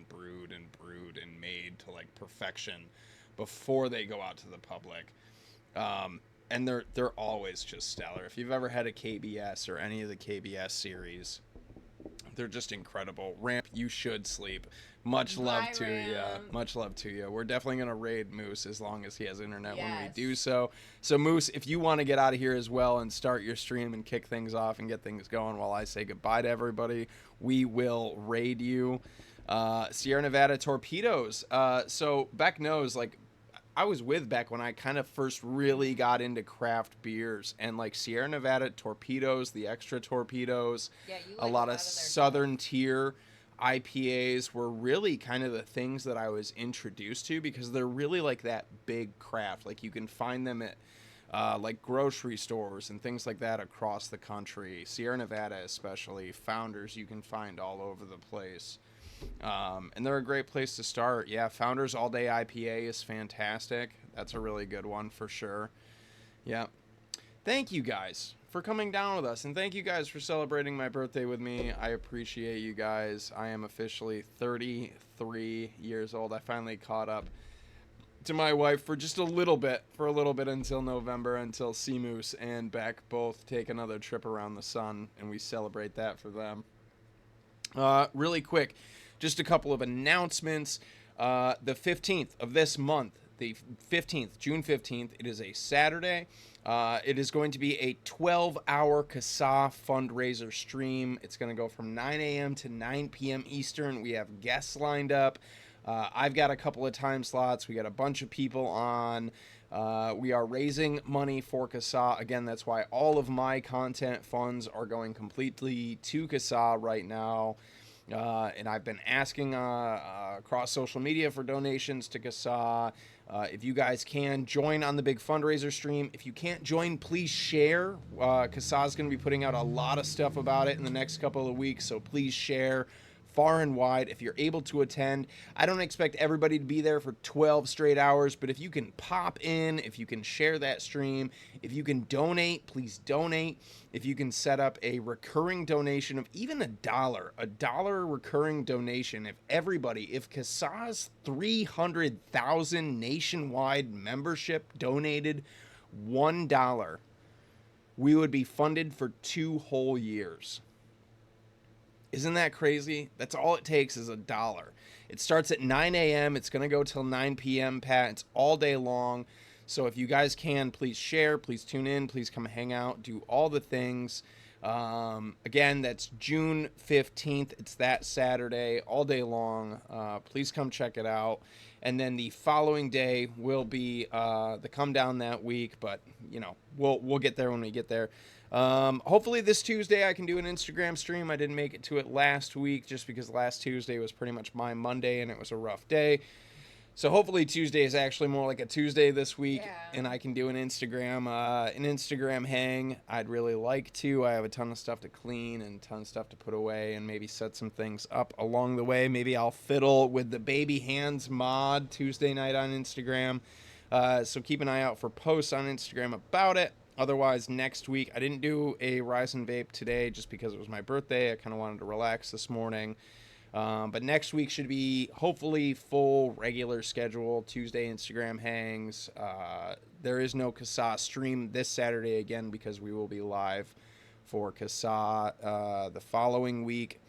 brewed and made to perfection before they go out to the public. And they're always just stellar. If you've ever had a KBS or any of the KBS series, they're just incredible. Ramp, you should sleep. Much love to you. Much love to you. We're definitely going to raid Moose as long as he has internet when we do so. So, Moose, if you want to get out of here as well and start your stream and kick things off and get things going while I say goodbye to everybody, we will raid you. Sierra Nevada Torpedoes. So, Beck knows, I was with Beck when I kind of first really got into craft beers, and Sierra Nevada Torpedoes, the extra torpedoes, a lot of Southern tier IPAs were really kind of the things that I was introduced to, because they're really that big craft. You can find them at grocery stores and things like that across the country. Sierra Nevada especially, Founders you can find all over the place. And they're a great place to start. Yeah, Founders All Day IPA is fantastic. That's a really good one for sure. Yeah. Thank you guys for coming down with us, and thank you guys for celebrating my birthday with me. I appreciate you guys. I am officially 33 years old. I finally caught up to my wife for a little bit until November, until Seamoose and Beck both take another trip around the sun, and we celebrate that for them. Really quick, just a couple of announcements. The 15th of this month, June 15th, it is a Saturday. It is going to be a 12-hour CASA fundraiser stream. It's going to go from 9 a.m. to 9 p.m. Eastern. We have guests lined up. I've got a couple of time slots. We got a bunch of people on. We are raising money for CASA. Again, that's why all of my content funds are going completely to CASA right now. And I've been asking across social media for donations to CASA. If you guys can, join on the big fundraiser stream. If you can't join, please share. CASA is going to be putting out a lot of stuff about it in the next couple of weeks, so please share far and wide if you're able to attend. I don't expect everybody to be there for 12 straight hours, but if you can pop in, if you can share that stream, if you can donate, please donate. If you can set up a recurring donation of even a dollar recurring donation, if CASA's 300,000 nationwide membership donated $1, we would be funded for 2 whole years. Isn't that crazy? That's all it takes is $1. It starts at 9 a.m. It's going to go till 9 p.m., Pat. It's all day long. So if you guys can, please share, please tune in, please come hang out, do all the things. Again, that's June 15th. It's that Saturday, all day long. Please come check it out. And then the following day will be the Comedown that week, but, we'll get there when we get there. Hopefully this Tuesday I can do an Instagram stream. I didn't make it to it last week just because last Tuesday was pretty much my Monday and it was a rough day. So hopefully Tuesday is actually more like a Tuesday this week, and I can do an Instagram hang. I'd really like to. I have a ton of stuff to clean and a ton of stuff to put away and maybe set some things up along the way. Maybe I'll fiddle with the baby hands mod Tuesday night on Instagram. So keep an eye out for posts on Instagram about it. Otherwise, next week, I didn't do a Rise and Vape today just because it was my birthday. I kind of wanted to relax this morning. But next week should be hopefully full regular schedule. Tuesday Instagram hangs. There is no CASA stream this Saturday again because we will be live for CASA the following week.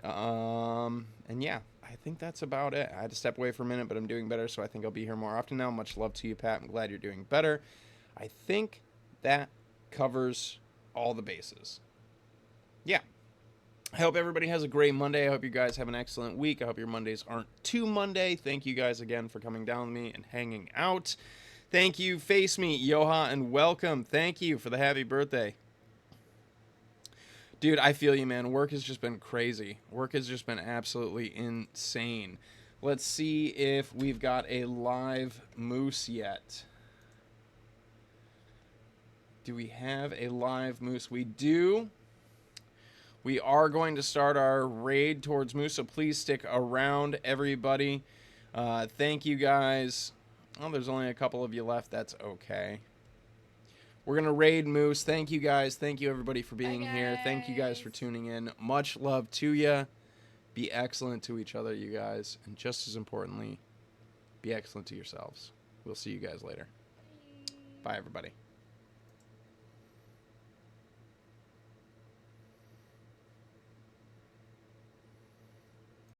And yeah, I think that's about it. I had to step away for a minute, but I'm doing better, so I think I'll be here more often now. Much love to you, Pat. I'm glad you're doing better. I think that covers all the bases. Yeah. I hope everybody has a great Monday. I hope you guys have an excellent week. I hope your Mondays aren't too Monday. Thank you guys again for coming down with me and hanging out. Thank you, Face Me, Yoha, and welcome. Thank you for the happy birthday. Dude, I feel you, man. Work has just been crazy. Work has just been absolutely insane. Let's see if we've got a live moose yet. Do we have a live moose? We do. We are going to start our raid towards moose, so please stick around, everybody. Thank you, guys. Oh, there's only a couple of you left. That's okay. We're going to raid moose. Thank you, guys. Thank you, everybody, for being here. Thank you, guys, for tuning in. Much love to you. Be excellent to each other, you guys. And just as importantly, be excellent to yourselves. We'll see you guys later. Bye, everybody.